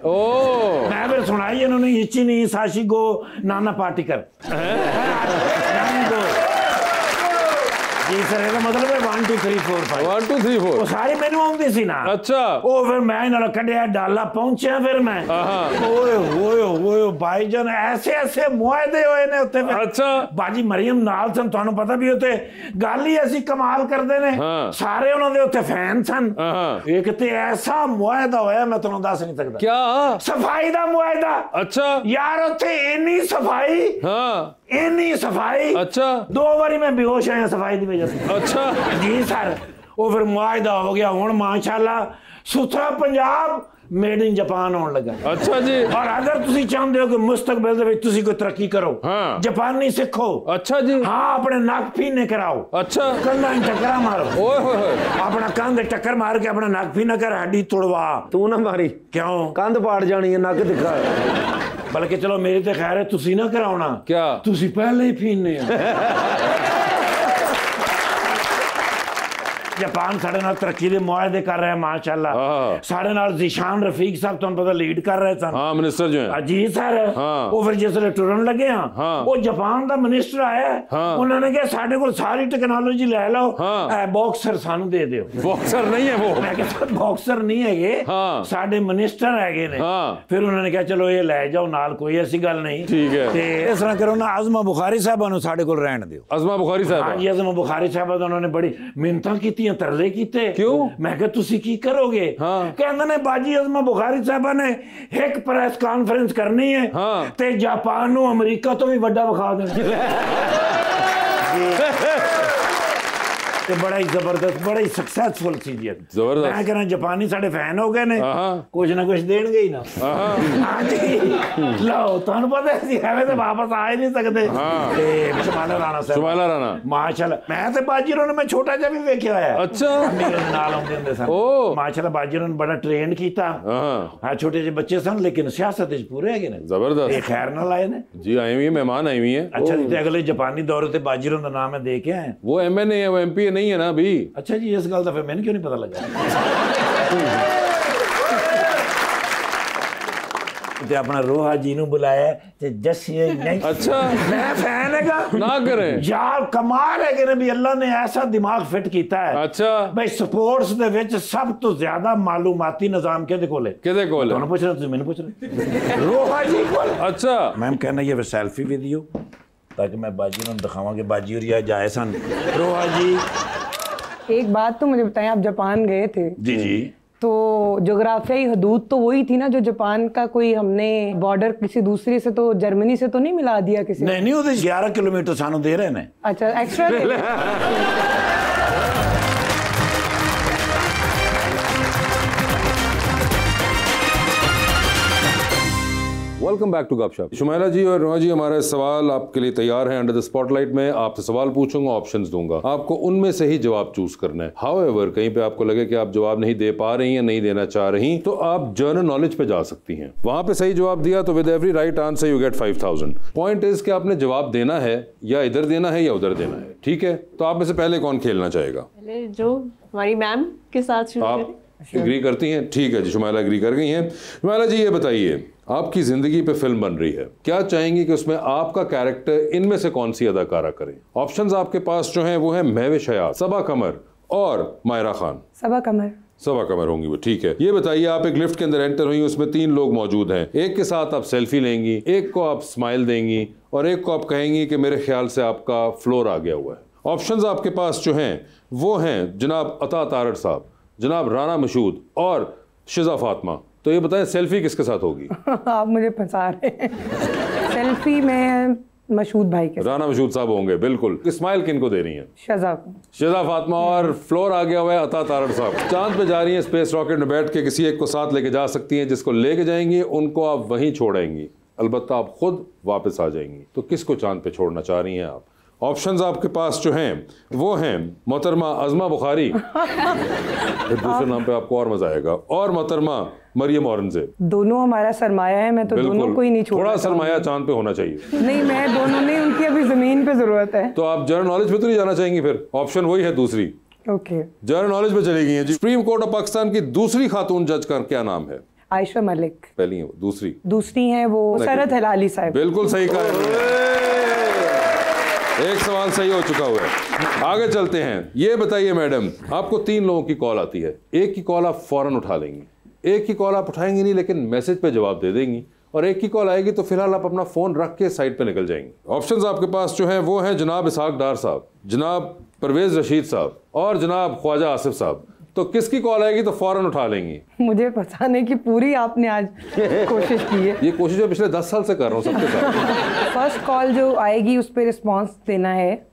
Speaker 2: मैं फिर सुनाई इन्होंने इची नहीं साशी गो नाना पार्टी कर। जी सर ਇਹਦਾ ਮਤਲਬ ਹੈ 1 2 3 4 5
Speaker 1: 1 2 3 4
Speaker 2: ਉਹ ਸਾਰੀ ਮੈਨੂੰ ਆਉਂਦੀ ਸੀ ਨਾ।
Speaker 1: अच्छा
Speaker 2: ਉਹ ਫਿਰ ਮੈਂ ਨਾਲ ਕੱਢਿਆ ਡਾਲਾ ਪਹੁੰਚਿਆ ਫਿਰ ਮੈਂ ਓਏ ਹੋਏ ਹੋਏ ਭਾਈਜਾਨ ਐਸੇ ਐਸੇ ਮੁਆਇਦੇ ਹੋਏ ਨੇ ਉੱਤੇ।
Speaker 1: अच्छा
Speaker 2: ਬਾਜੀ ਮਰੀਮ ਨਾਲ ਸਨ, ਤੁਹਾਨੂੰ ਪਤਾ ਵੀ ਉੱਤੇ ਗੱਲ ਹੀ ਅਸੀਂ ਕਮਾਲ ਕਰਦੇ ਨੇ, ਸਾਰੇ ਉਹਨਾਂ ਦੇ ਉੱਤੇ ਫੈਨ ਸਨ। ਇੱਕ ਤੇ ਐਸਾ ਮੁਆਇਦਾ ਹੋਇਆ ਮੈਂ ਤੁਹਾਨੂੰ ਦੱਸ ਨਹੀਂ ਸਕਦਾ।
Speaker 1: क्या
Speaker 2: ਸਫਾਈ ਦਾ ਮੁਆਇਦਾ।
Speaker 1: अच्छा
Speaker 2: ਯਾਰ ਉੱਥੇ ਇੰਨੀ ਸਫਾਈ, ਇੰਨੀ ਸਫਾਈ।
Speaker 1: अच्छा
Speaker 2: 2 ਵਾਰੀ ਮੈਂ ਬੇਹੋਸ਼ ਆਇਆ ਸਫਾਈ ਦੀ ਵਜ੍ਹਾ ਤੋਂ।
Speaker 1: अच्छा
Speaker 2: ਜੀ ਸਰ ਉਹ ਫਿਰ ਮੁਆਇਦਾ ਹੋ ਗਿਆ। ਹੁਣ ਮਾਸ਼ਾਅੱਲਾ ਸੁਥਰਾ ਪੰਜਾਬ ਮੇਡ ਇਨ ਜਾਪਾਨ ਹੋਣ ਲੱਗਾ।
Speaker 1: अच्छा जी
Speaker 2: ਔਰ ਅਗਰ ਤੁਸੀਂ ਚਾਹੁੰਦੇ ਹੋ ਕਿ ਮੁਸਤਕਬਲ ਦੇ ਵਿੱਚ ਤੁਸੀਂ ਕੋਈ ਤਰੱਕੀ ਕਰੋ, ਜਾਪਾਨੀ ਸਿੱਖੋ।
Speaker 1: अच्छा जी
Speaker 2: ਹਾਂ ਆਪਣੇ ਨੱਕ ਫੀਨੇ ਕਰਾਓ।
Speaker 1: अच्छा
Speaker 2: ਕੰਨਾਂ ਨੂੰ ਟੱਕਰਾਂ ਮਾਰੋ।
Speaker 1: ओए होए होए
Speaker 2: ਆਪਣਾ ਕੰਨ ਦੇ ਟੱਕਰ ਮਾਰ ਕੇ ਆਪਣਾ ਨੱਕ ਫੀਨਾ ਕਰ, ਹੱਡੀ ਤੁੜਵਾ।
Speaker 3: ਤੂੰ ਨਾ ਮਾਰੀ,
Speaker 2: ਕਿਉਂ?
Speaker 3: ਕੰਧ ਪਾੜ ਜਾਣੀ ਹੈ, ਨੱਕ ਦਿਖਾ।
Speaker 2: ਬਲਕਿ ਚਲੋ ਮੇਰੀ ਤੇ ਖੈਰ ਹੈ, ਤੁਸੀਂ ਨਾ ਕਰਾਉਣਾ।
Speaker 1: क्या
Speaker 2: ਤੁਸੀਂ ਪਹਿਲੇ ਹੀ ਫੀਨੇ ਆ। ਜਾਪਾਨ ਸਾਡੇ ਨਾਲ ਤਰੱਕੀ ਦੇ ਮੁਆਹਦੇ ਕਰ ਰਿਹਾ ਮਾਸ਼ਾਅੱਲਾ। ਸਾਡੇ ਨਾਲ ਜ਼ਿਸ਼ਾਨ ਰਫੀਕ ਸਾਹਿਬ ਤੁਹਾਨੂੰ ਪਤਾ ਲੀਡ ਕਰ ਰਹੇ ਸਨ।
Speaker 1: हाँ मिनिस्टर जो है
Speaker 2: ਜੀ ਸਰ ਉਹ ਫਿਰ ਜਿਸ ਵੇਲੇ ਟੁਰਨ ਲੱਗੇ ਉਹ ਜਾਪਾਨ ਦਾ ਮਿਨਿਸਟਰ ਆਇਆ, ਉਹਨਾਂ ਨੇ ਕਿਹਾ ਸਾਡੇ ਕੋਲ ਸਾਰੀ ਟੈਕਨੋਲੋਜੀ ਲੈ ਲਓ, ਇਹ ਬਾਕਸਰ ਸਾਨੂੰ ਦੇ ਦਿਓ।
Speaker 1: बॉक्सर नहीं है वो।
Speaker 2: ਮੈਂ ਕਿਹਾ ਬਾਕਸਰ ਨਹੀਂ ਹੈਗੇ, ਸਾਡੇ ਮਿਨਿਸਟਰ ਹੈਗੇ ਨੇ। ਫਿਰ ਉਹਨਾਂ ਨੇ ਕਿਹਾ ਚਲੋ ਇਹ ਲੈ ਜਾਓ ਨਾਲ, ਕੋਈ ਐਸੀ ਗੱਲ ਨਹੀਂ।
Speaker 1: ठीक है
Speaker 2: ਤੇ ਇਸ ਤਰ੍ਹਾਂ ਕਰੋ ਨਾ, ਆਜ਼ਮਾ ਬੁਖਾਰੀ ਸਾਹਿਬਾਂ ਨੂੰ ਸਾਡੇ ਕੋਲ ਰਹਿਣ ਦਿਓ।
Speaker 1: अज़मा बुखारी साहब
Speaker 2: ਹਾਂਜੀ ਆਜ਼ਮਾ ਬੁਖਾਰੀ ਸਾਹਿਬਾਂ ਦਾ ਉਹਨਾਂ ਨੇ ਬੜੀ ਮਿੰਨਤਾਂ ਕੀਤੀਆਂ, ਤਰਲੇ ਕੀਤੇ।
Speaker 1: ਕਿਉਂ?
Speaker 2: ਮੈਂ ਕਿਹਾ ਤੁਸੀਂ ਕੀ ਕਰੋਗੇ? ਕਹਿੰਦੇ ਨੇ ਬਾਜੀ ਆਜ਼ਮਾ ਬੁਖਾਰੀ ਸਾਹਿਬਾਂ ਨੇ ਇੱਕ ਪ੍ਰੈਸ ਕਾਨਫਰੰਸ ਕਰਨੀ ਹੈ ਤੇ ਜਾਪਾਨ ਨੂੰ ਅਮਰੀਕਾ ਤੋਂ ਵੀ ਵੱਡਾ ਵਿਖਾ ਦੇਣਾ। ਤੇ ਬੜਾ ਹੀ ਜ਼ਬਰਦਸਤ, ਬੜਾ ਹੀ ਸਕਸੈਸਫੁਲ ਸੀ ਜੀ।
Speaker 1: ਜ਼ਬਰਦਸਤ।
Speaker 2: ਮੈਂ ਕਹਿੰਦਾ ਜਾਪਾਨੀ ਸਾਡੇ ਫੈਨ ਹੋ ਗਏ ਨੇ, ਕੁਝ ਨਾ ਕੁਝ ਦੇਣਗੇ ਹੀ ਨਾ। ਹਾਂਜੀ ਲਓ, ਤੁਹਾਨੂੰ ਪਤਾ ਸੀ ਐਵੇਂ ਤੇ ਵਾਪਸ ਆ ਹੀ ਨਹੀਂ ਸਕਦੇ। ਤੇ ਸ਼ਮਾਲਾ ਰਾਣਾ ਸਾਹਿਬ,
Speaker 1: ਸ਼ਮਾਲਾ ਰਾਣਾ
Speaker 2: ਮਾਸ਼ਾਅੱਲਾ, ਮੈਂ ਤੇ ਬਾਜੀਰੋ ਨੂੰ ਮੈਂ ਛੋਟਾ ਜਿਹਾ ਵੀ ਵੇਖਿਆ ਹੋਇਆ।
Speaker 1: ਅੱਛਾ
Speaker 2: ਮੇਰੇ ਨਾਲ ਆਉਂਦੇ ਹੁੰਦੇ ਸਨ। ਮਾਸ਼ਾਅੱਲਾ ਬਾਜੀਰੋ ਨੂੰ ਬੜਾ ਟ੍ਰੇਨ ਕੀਤਾ। ਹਾਂ ਛੋਟੇ ਜਿਹੇ ਬੱਚੇ ਸਨ ਲੇਕਿਨ ਸਿਆਸਤ ਵਿੱਚ ਪੂਰੇ ਹੈਗੇ ਨੇ।
Speaker 1: ਜ਼ਬਰਦਸਤ।
Speaker 2: ਇਹ ਖੈਰ ਨਾਲ ਆਏ ਨੇ
Speaker 1: जी, आई हुई है, मेहमान आई हुई है।
Speaker 2: अच्छा जी, अगले जापानी दौरे ते बाजीरों का नाम है दे के आए।
Speaker 1: वो MNA है, वो MP नहीं है ना अभी।
Speaker 2: अच्छा जी, इस गल का फिर मैंने क्यों नहीं पता लगा। ते अपना रोहा जी नु बुलाया ते जस्सी नहीं।
Speaker 1: अच्छा
Speaker 2: मैं फैन हैगा
Speaker 1: ना करें
Speaker 2: यार, कमाल है कि भी अल्लाह ने ऐसा दिमाग फिट कीता है।
Speaker 1: अच्छा
Speaker 2: भाई स्पोर्ट्स दे विच सब तो ज्यादा मालूमाती निजाम केदे कोल है?
Speaker 1: केदे कोल है?
Speaker 2: तुहानू पूछ रहा, तुसीं मैनू पूछ रहे। रोहा जी कोल।
Speaker 1: अच्छा
Speaker 2: मैम कहना ये फिर सेल्फी विद यू, ताकि मैं बाजी नु दिखावां कि बाजी और या जाए सन। रोहा जी
Speaker 5: एक बात तो मुझे बताएं, आप जापान गए थे?
Speaker 2: जी जी।
Speaker 5: तो जोग्राफियाई हदूद तो वही थी ना जो जापान का, कोई हमने बॉर्डर किसी दूसरे से तो जर्मनी से तो नहीं मिला दिया किसी?
Speaker 2: नहीं नहीं, वो 11 किलोमीटर सानू दे रहे हैं।
Speaker 5: अच्छा एक्स्ट्रा दे रहे
Speaker 1: वेलकम बैक टू गपशप। शुमाइला जी और रोहा जी, हमारा सवाल आपके लिए तैयार है। अंडर द स्पॉटलाइट में आपसे सवाल पूछूंगा, ऑप्शंस दूंगा, आपको उनमें से ही जवाब चूज करना है। हाउएवर कहीं पे आपको लगे कि आप जवाब नहीं दे पा रही हैं, नहीं देना चाह रही, तो आप जनरल नॉलेज पे जा सकती हैं। वहां पे सही जवाब दिया तो with every right answer you get 5000। Point is कि आपने जवाब देना है, या इधर देना है या उधर देना है। ठीक है, तो आप में से पहले कौन खेलना चाहेगा?
Speaker 4: पहले जो हमारी मैम के साथ शुरू करें।
Speaker 1: एग्री करती हैं? ठीक है जी, शुमाइला एग्री कर गई हैं। शुमाइला जी ये बताइए, आपकी जिंदगी पे फिल्म बन रही है, क्या चाहेंगी कि उसमें आपका कैरेक्टर इनमें से कौन सी अदाकारा करे? ऑप्शंस आपके पास जो हैं वो है महविश हयात, सबा कमर और मायरा खान।
Speaker 5: सबा कमर।
Speaker 1: सबा कमर होंगी वो, ठीक है। ये बताइए, आप एक लिफ्ट के अंदर एंटर हुई, उसमें 3 लोग मौजूद हैं, एक के साथ आप सेल्फी लेंगी, एक को आप स्माइल देंगी और एक को आप कहेंगी कि मेरे ख्याल से आपका फ्लोर आ गया हुआ है। ऑप्शंस आपके पास जो हैं वो हैं जनाब अता तारड़ साहब, जनाब राना मशहूद और शिजा फातिमा। तो ये बताएं सेल्फी किसके साथ होगी?
Speaker 5: आप मुझे फंसा रहे हैं। सेल्फी में मशहूद भाई के,
Speaker 1: राना मशहूद साहब होंगे, बिल्कुल। स्माइल किन को दे रही हैं?
Speaker 5: शजा को।
Speaker 1: शिजा फातिमा। और फ्लोर आ गया हुआ है अता तारड़ साहब। चांद पे जा रही हैं, स्पेस रॉकेट में बैठ के किसी एक को साथ लेके जा सकती हैं, जिसको लेके जाएंगी उनको आप वहीं छोड़ेंगी, अलबत्ता आप खुद वापस आ जाएंगी। तो किसको चांद पे छोड़ना चाह रही हैं आप? ऑप्शंस आपके पास जो हैं वो हैं मोहतरमा अज़मा बुखारी, फिर दूसरे नाम पे आपको और मजा आएगा, और मोहतरमा मरियम औरंगजेब।
Speaker 5: दोनों हमारा सरमाया है, मैं तो दोनों को ही नहीं छोड़ना।
Speaker 1: थोड़ा सरमाया चांद पे होना चाहिए।
Speaker 5: नहीं, मैं दोनों नहीं, उनकी अभी जमीन पे जरूरत है।
Speaker 1: तो आप जनरल नॉलेज पे तो नहीं जाना चाहेंगी? फिर ऑप्शन वही है दूसरी।
Speaker 5: ओके,
Speaker 1: जनरल नॉलेज पे चली गई हैं जी। सुप्रीम कोर्ट ऑफ पाकिस्तान की दूसरी खातून जज का क्या नाम है?
Speaker 5: आयशा मलिक।
Speaker 1: पहली है वो, दूसरी
Speaker 5: है वो सरत हलाली साहब।
Speaker 1: बिल्कुल सही कहा। एक सवाल सही हो चुका हुआ है। आगे चलते हैं। ये बताइए मैडम, आपको 3 लोगों की कॉल आती है। एक की कॉल आप फौरन उठा लेंगी, एक की कॉल आप उठाएंगी नहीं लेकिन मैसेज पे जवाब दे देंगी, और एक की कॉल आएगी तो फिलहाल आप अपना फोन रख के साइड पे निकल जाएंगे। ऑप्शंस आपके पास जो हैं वो हैं जनाब इसहाक डार साहब, जनाब परवेज रशीद साहब और जनाब ख्वाजा आसिफ साहब। तो किसकी कॉल आएगी तो फौरन उठा लेंगी?
Speaker 5: मुझे बताने की पूरी आपने आज कोशिश की है।
Speaker 1: ये कोशिश मैं पिछले 10 साल से कर रहा हूँ सबके साथ।
Speaker 5: फर्स्ट कॉल जो आएगी उस पर रिस्पॉन्स देना है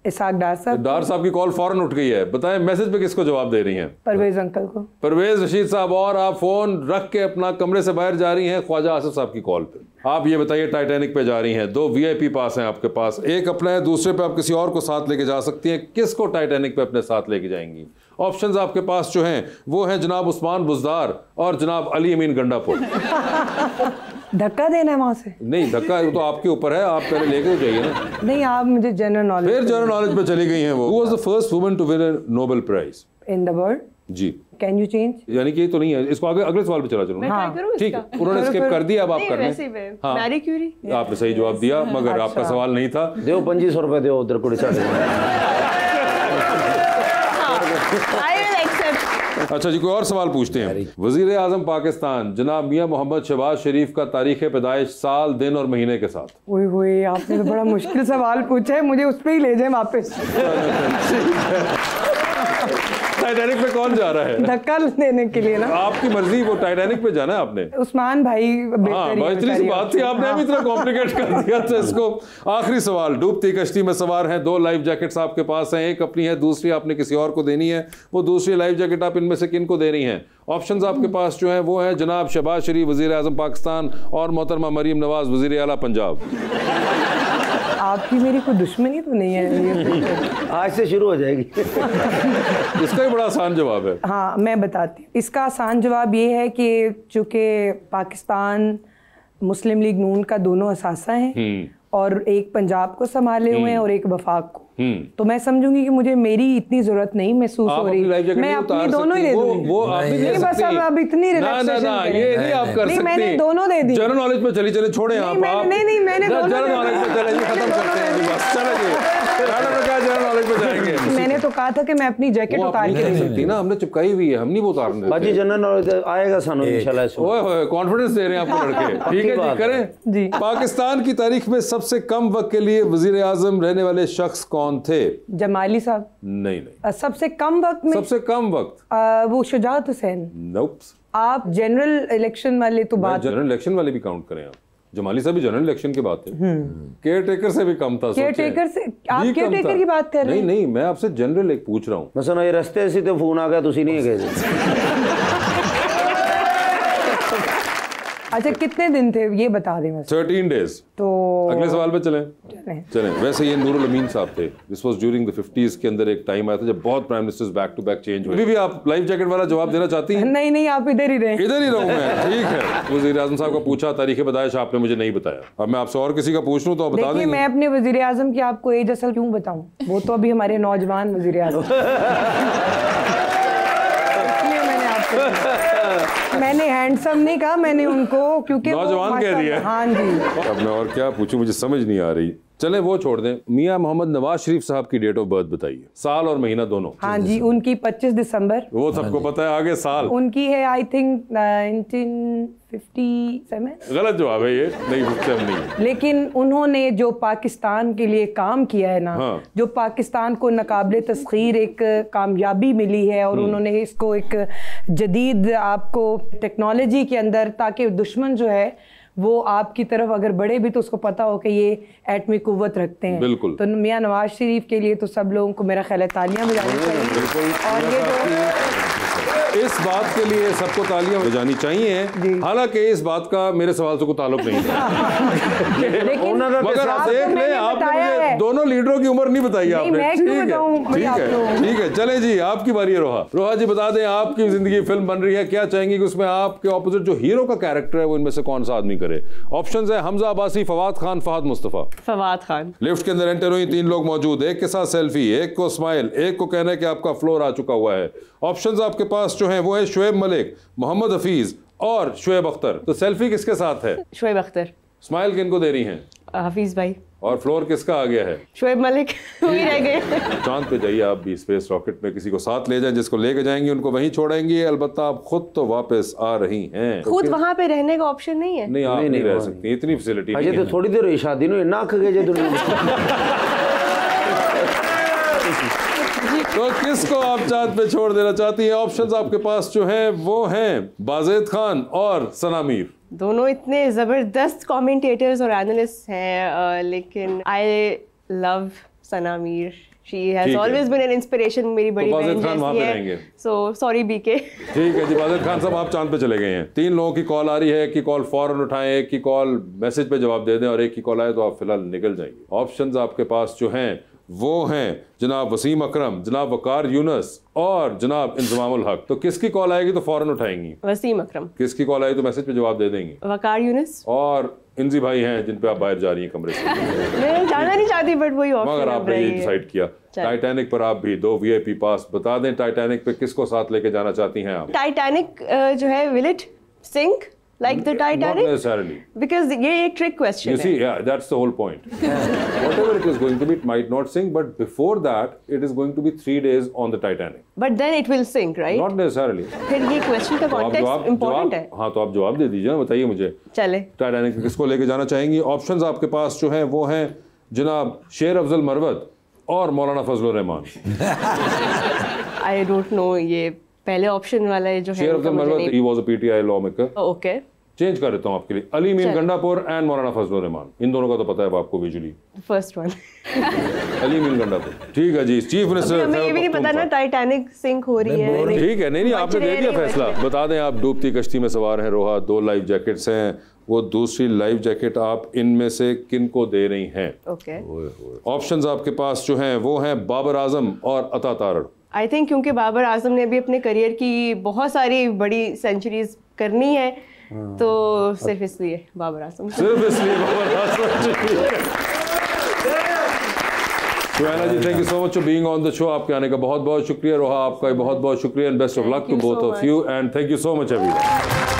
Speaker 5: इसहाक डार साहब।
Speaker 1: डार साहब की कॉल फौरन उठ गई है, बताएं मैसेज पे किसको जवाब दे रही हैं?
Speaker 5: परवेज अंकल को।
Speaker 1: परवेज रशीद साहब, और आप फोन रख के अपना कमरे से बाहर जा रही हैं ख्वाजा आसिफ साहब की कॉल पे। आप ये बताइए, टाइटैनिक पे जा रही हैं, 2 VIP पास हैं आपके पास, एक अपना है, दूसरे पे आप किसी और को साथ लेके जा सकती हैं। किसको टाइटैनिक पे अपने साथ लेके जाएंगी? ऑप्शंस आपके पास जो हैं वो हैं जनाब उस्मान बुज़दार और जनाब अली अमीन गंडापुर।
Speaker 5: धक्का देना है वहां से?
Speaker 1: नहीं, धक्का तो आपके ऊपर है, आप पहले लेके तो जाइए ना।
Speaker 5: नहीं, आप मुझे जनरल नॉलेज।
Speaker 1: फिर जनरल नॉलेज पे चली गई हैं वो। Who was the first woman to win a Nobel Prize
Speaker 5: in the world?
Speaker 1: Ji.
Speaker 5: Can you change?
Speaker 1: यानी कि ये तो नहीं है, इसको आगे अगले सवाल पे चला चलूँ।
Speaker 5: हाँ,
Speaker 1: ठीक है, उन्होंने स्किप कर दिया, अब आप कर लें।
Speaker 4: हाँ, मैरी क्यूरी।
Speaker 1: आपने सही जवाब दिया, मगर आपका सवाल नहीं था।
Speaker 3: दो 2500 रुपए दो उधर कुड़ी
Speaker 1: अच्छा जी, कोई और सवाल पूछते हैं। वजीर आजम पाकिस्तान जनाब मियां मोहम्मद शहबाज शरीफ का तारीख पैदाइश साल, दिन और महीने के साथ।
Speaker 5: ओए आपने तो बड़ा मुश्किल सवाल पूछा है, मुझे उस पे ही ले जाए वापस।
Speaker 1: टाइटैनिक पे कौन जा रहा है?
Speaker 5: धक्का देने के लिए ना।
Speaker 1: आपकी मर्जी, वो टाइटैनिक पे जाना है आपने।
Speaker 5: उस्मान भाई।
Speaker 1: हाँ, इतनी सी बात थी, आपने अभी इतना कॉम्प्लिकेट कर दिया था इसको। आखिरी सवाल, डूबती कश्ती में सवार हैं, 2 लाइफ जैकेट्स आपके पास हैं, एक अपनी है, दूसरी आपने किसी और को देनी है। वो दूसरी लाइफ जैकेट आप इनमें से किन को दे रही हैं? ऑप्शंस आपके पास जो हैं वो हैं जनाब शहबाज शरीफ वजीर आजम पाकिस्तान और मोहतरमा मरीम नवाज वजीर आला पंजाब।
Speaker 5: आपकी मेरी कोई दुश्मनी तो नहीं है?
Speaker 3: आज से शुरू हो जाएगी।
Speaker 1: इसका ही बड़ा आसान जवाब है।
Speaker 5: हाँ, मैं बताती हूँ। इसका आसान जवाब ये है कि चूँकि पाकिस्तान मुस्लिम लीग नून का दोनों असासा हैं और एक पंजाब को संभाले हुए हैं और एक वफाक को, तो मैं समझूंगी कि मुझे मेरी इतनी जरूरत नहीं महसूस हो रही। मैं अपनी दोनों ही दे दूंगी।
Speaker 1: वो आप भी दे
Speaker 5: बस अब इतनी रिलैक्सेशन करें।
Speaker 1: ये नहीं आप कर सकती।
Speaker 5: मैंने दोनों दे दी।
Speaker 1: जनरल नॉलेज पे चली, चले छोड़े आप।
Speaker 5: नहीं, मैंने
Speaker 1: जनरल नॉलेज पे चले जी, खत्म करते हैं जी, बस चलेंगे। जनरल नॉलेज पे जाएंगे।
Speaker 5: मैंने तो कहा था कि मैं अपनी जैकेट उतार के दे सकती
Speaker 1: ना, हमने चिपकाई हुई है, हम नहीं वो उतारने देते।
Speaker 3: बाजी जनरल नॉलेज आएगा सानू इंशाल्लाह।
Speaker 1: ओए कॉन्फिडेंस दे रहे हैं आपको लड़के। ठीक है जी, करें जी। पाकिस्तान की तारीख में सबसे कम वक्त के लिए वजीर आजम रहने वाले शख्स कौन थे?
Speaker 5: जमाली साहब।
Speaker 1: नहीं।
Speaker 5: सबसे कम वक्त में? सबसे
Speaker 1: कम वक्त
Speaker 5: वो शुजात हुसैन।
Speaker 1: नोप।
Speaker 5: आप जनरल इलेक्शन वाले तो बात,
Speaker 1: जनरल इलेक्शन वाले भी काउंट करें आप। जमाली साहब भी जनरल इलेक्शन की बात है, केयर टेकर से भी कम था।
Speaker 5: केयर टेकर से आप केयर टेकर की बात कर रहे हैं?
Speaker 1: नहीं, मैं आपसे जनरल एक पूछ रहा हूँ।
Speaker 3: मैं सुना ये रास्ते से तो फोन आ गया, तुसी नहीं गए।
Speaker 5: अच्छा, कितने दिन थे ये बता दें?
Speaker 1: 13 days।
Speaker 5: तो
Speaker 1: अगले सवाल पे चलें। वैसे ये नूरुल अमीन साहब थे। This was during the 50s के अंदर एक टाइम आया था जब बहुत prime ministers back to back change हुए। अभी भी आप लाइफ जैकेट वाला जवाब देना चाहती हैं?
Speaker 5: नहीं, आप इधर ही रहें।
Speaker 1: इधर ही रहूं मैं, ठीक है। वजीर आजम साहब का पूछा, तारीख पैदाइश आपने मुझे नहीं बताया। अब मैं आपसे और किसी का पूछ लूं तो आप बता देंगे।
Speaker 5: मैं अपने वजीर आजम की आपको एज असल क्यों बताऊं? वो तो अभी हमारे नौजवान वजीर आजम। मैंने हैंडसम नहीं कहा, मैंने उनको क्योंकि
Speaker 1: नौजवान कह दिया।
Speaker 5: हाँ जी।
Speaker 1: अब मैं और क्या पूछूं, मुझे समझ नहीं आ रही। चले वो छोड़ दें। मियां मोहम्मद नवाज शरीफ साहब की डेट ऑफ बर्थ बताइए, साल और महीना दोनों।
Speaker 5: हाँ जी, उनकी 25 दिसंबर।
Speaker 1: वो सबको पता है, आगे साल
Speaker 5: उनकी है आई थिंक 1957।
Speaker 1: गलत जवाब है ये, नहीं 57 नहीं।
Speaker 5: लेकिन उन्होंने जो पाकिस्तान के लिए काम किया है ना,
Speaker 1: हाँ।
Speaker 5: जो पाकिस्तान को नाकाबिले तस्खीर एक कामयाबी मिली है और उन्होंने इसको एक जदीद आपको टेक्नोलॉजी के अंदर, ताकि दुश्मन जो है वो आपकी तरफ अगर बढ़े भी तो उसको पता हो कि ये एटमी कुव्वत रखते हैं।
Speaker 1: बिल्कुल।
Speaker 5: तो मियां नवाज शरीफ के लिए तो सब लोगों को मेरा ख्याल है तालियां बजानी चाहिए। और ये तो
Speaker 1: इस बात के लिए सबको तालियां बजानी चाहिए। हालांकि इस बात का मेरे सवाल से कोई ताल्लुक नहीं है। मगर आप देख लें, आपने मुझे दोनों लीडरों की उम्र नहीं बताई आपने। ठीक है, चले जी, आपकी बारी है। रोहा जी बता दें, आपकी जिंदगी फिल्म बन रही है, क्या चाहेंगी कि उसमें आपके ऑपोजिट जो हीरो का कैरेक्टर है वो इनमें से कौन सा आदमी करे? ऑप्शंस है हमजा अब्बासी, फवाद खान, फहद मुस्तफा।
Speaker 4: फवाद खान।
Speaker 1: लिफ्ट के अंदर एंटर हुई, 3 लोग मौजूद, एक के साथ सेल्फी, एक को स्माइल, एक को कहना है कि आपका फ्लोर आ चुका हुआ है। ऑप्शंस आपके पास जो है वो है शुएब मलिक, मोहम्मद हफीज और शुएब अख्तर। तो सेल्फी किसके साथ है?
Speaker 4: शुएब अख्तर।
Speaker 1: स्माइल किनको दे रही हैं?
Speaker 4: हफीज भाई।
Speaker 1: और फ्लोर किसका आ गया है?
Speaker 4: शोएब मलिक वही रह गए।
Speaker 1: चांद पे जाइए आप भी, स्पेस रॉकेट में किसी को साथ ले जाएं, जिसको लेके जाएंगे उनको वहीं छोड़ेंगे, अलबत्ता आप खुद तो वापस आ रही हैं।
Speaker 4: खुद वहाँ पे रहने का ऑप्शन नहीं है?
Speaker 1: नहीं, आप नहीं रह सकती, इतनी फैसिलिटी नहीं है।
Speaker 3: तो थोड़ी देर शादी नहीं ना खगे
Speaker 1: तो किसको आप चांद पे छोड़ देना चाहती हैं? ऑप्शंस आपके पास जो हैं वो हैं बाज़ेद खान और सना मीर।
Speaker 4: दोनों इतने ज़बरदस्त कमेंटेटर्स और एनालिस्ट हैं, लेकिन I love Sana Mir. She has always been an inspiration, मेरी बड़ी बहन जैसी है। So sorry BK।
Speaker 1: ठीक है जी, बाज़ेद खान साहब आप चांद पे चले गए हैं। 3 लोगों की कॉल आ रही है, एक की कॉल फौरन उठाएं, एक की कॉल मैसेज पे जवाब दे दें और एक की कॉल आए तो आप फिलहाल निकल जाएंगे। ऑप्शंस आपके पास जो हैं वो हैं जनाब वसीम अकरम, जनाब वकार यूनुस और जनाब इंजमामुल हक। तो किसकी कॉल आएगी तो फौरन उठाएंगी?
Speaker 4: वसीम अकरम।
Speaker 1: किसकी कॉल आएगी तो मैसेज पे जवाब दे देंगी?
Speaker 4: वकार यूनुस।
Speaker 1: और इंजी भाई हैं जिन पे आप बाहर जा रही हैं कमरे से।
Speaker 4: मैं जाना नहीं चाहती बट वही ऑप्शन
Speaker 1: मगर आपने ये डिसाइड किया। टाइटैनिक पर आप भी 2 VIP पास बता दें, टाइटैनिक पे किसको साथ लेके जाना चाहती हैं आप?
Speaker 4: टाइटैनिक जो है will it sink like the Titanic?
Speaker 1: Not necessarily.
Speaker 4: Because ये एक trick question
Speaker 1: है। You see, yeah, that's the whole point. Whatever it is going to be, it might not sink, but before that, it is going to be 3 days on the Titanic.
Speaker 4: But then it will sink, right?
Speaker 1: Not necessarily.
Speaker 4: फिर ये question का context important है।
Speaker 1: हाँ, तो आप जवाब दे दीजिए ना, बताइए मुझे।
Speaker 4: चले।
Speaker 1: Titanic पे किसको लेके जाना चाहेंगी? Options आपके पास जो हैं वो हैं जनाब शेर अफजल मरवत और मौलाना Fazlur Rahman.
Speaker 4: I don't know, ये पहले ऑप्शन वाला है जो है।
Speaker 1: शेर Afzal Marwat, he was a PTI lawmaker.
Speaker 4: Okay.
Speaker 1: Change कर देता हूँ आपके लिए, अली मीन गंडापुर एंड मौलाना फजलुर रहमान। इन दोनों का तो पता है आपको visually.
Speaker 4: First one
Speaker 1: Ali mean Gandapur. ठीक है जी, चीफ मिनिस्टर।
Speaker 4: हमें ये भी नहीं पता ना टाइटैनिक सिंक हो रही है।
Speaker 1: ठीक है, नहीं आपने दे दिया फैसला। बता दें आप डूबती कश्ती में सवार हैं रोहा, 2 लाइफ जैकेट्स हैं, वो दूसरी लाइफ जैकेट आप इनमें से किन को दे रही हैं?
Speaker 4: ओके।
Speaker 1: ऑप्शंस आपके पास जो हैं वो हैं बाबर आजम और अता तारड़।
Speaker 4: आई थिंक क्योंकि बाबर आजम ने भी अपने करियर की बहुत सारी बड़ी सेंचुरीज करनी है, तो सिर्फ इसलिए बाबर आजम।
Speaker 1: सिर्फ इसलिए Babar Azam. Suhaina ji, thank you so much for being on the show. आपके आने का बहुत बहुत शुक्रिया। रोहा आपका बहुत बहुत शुक्रिया and best of luck to both of you and thank you so much everyone.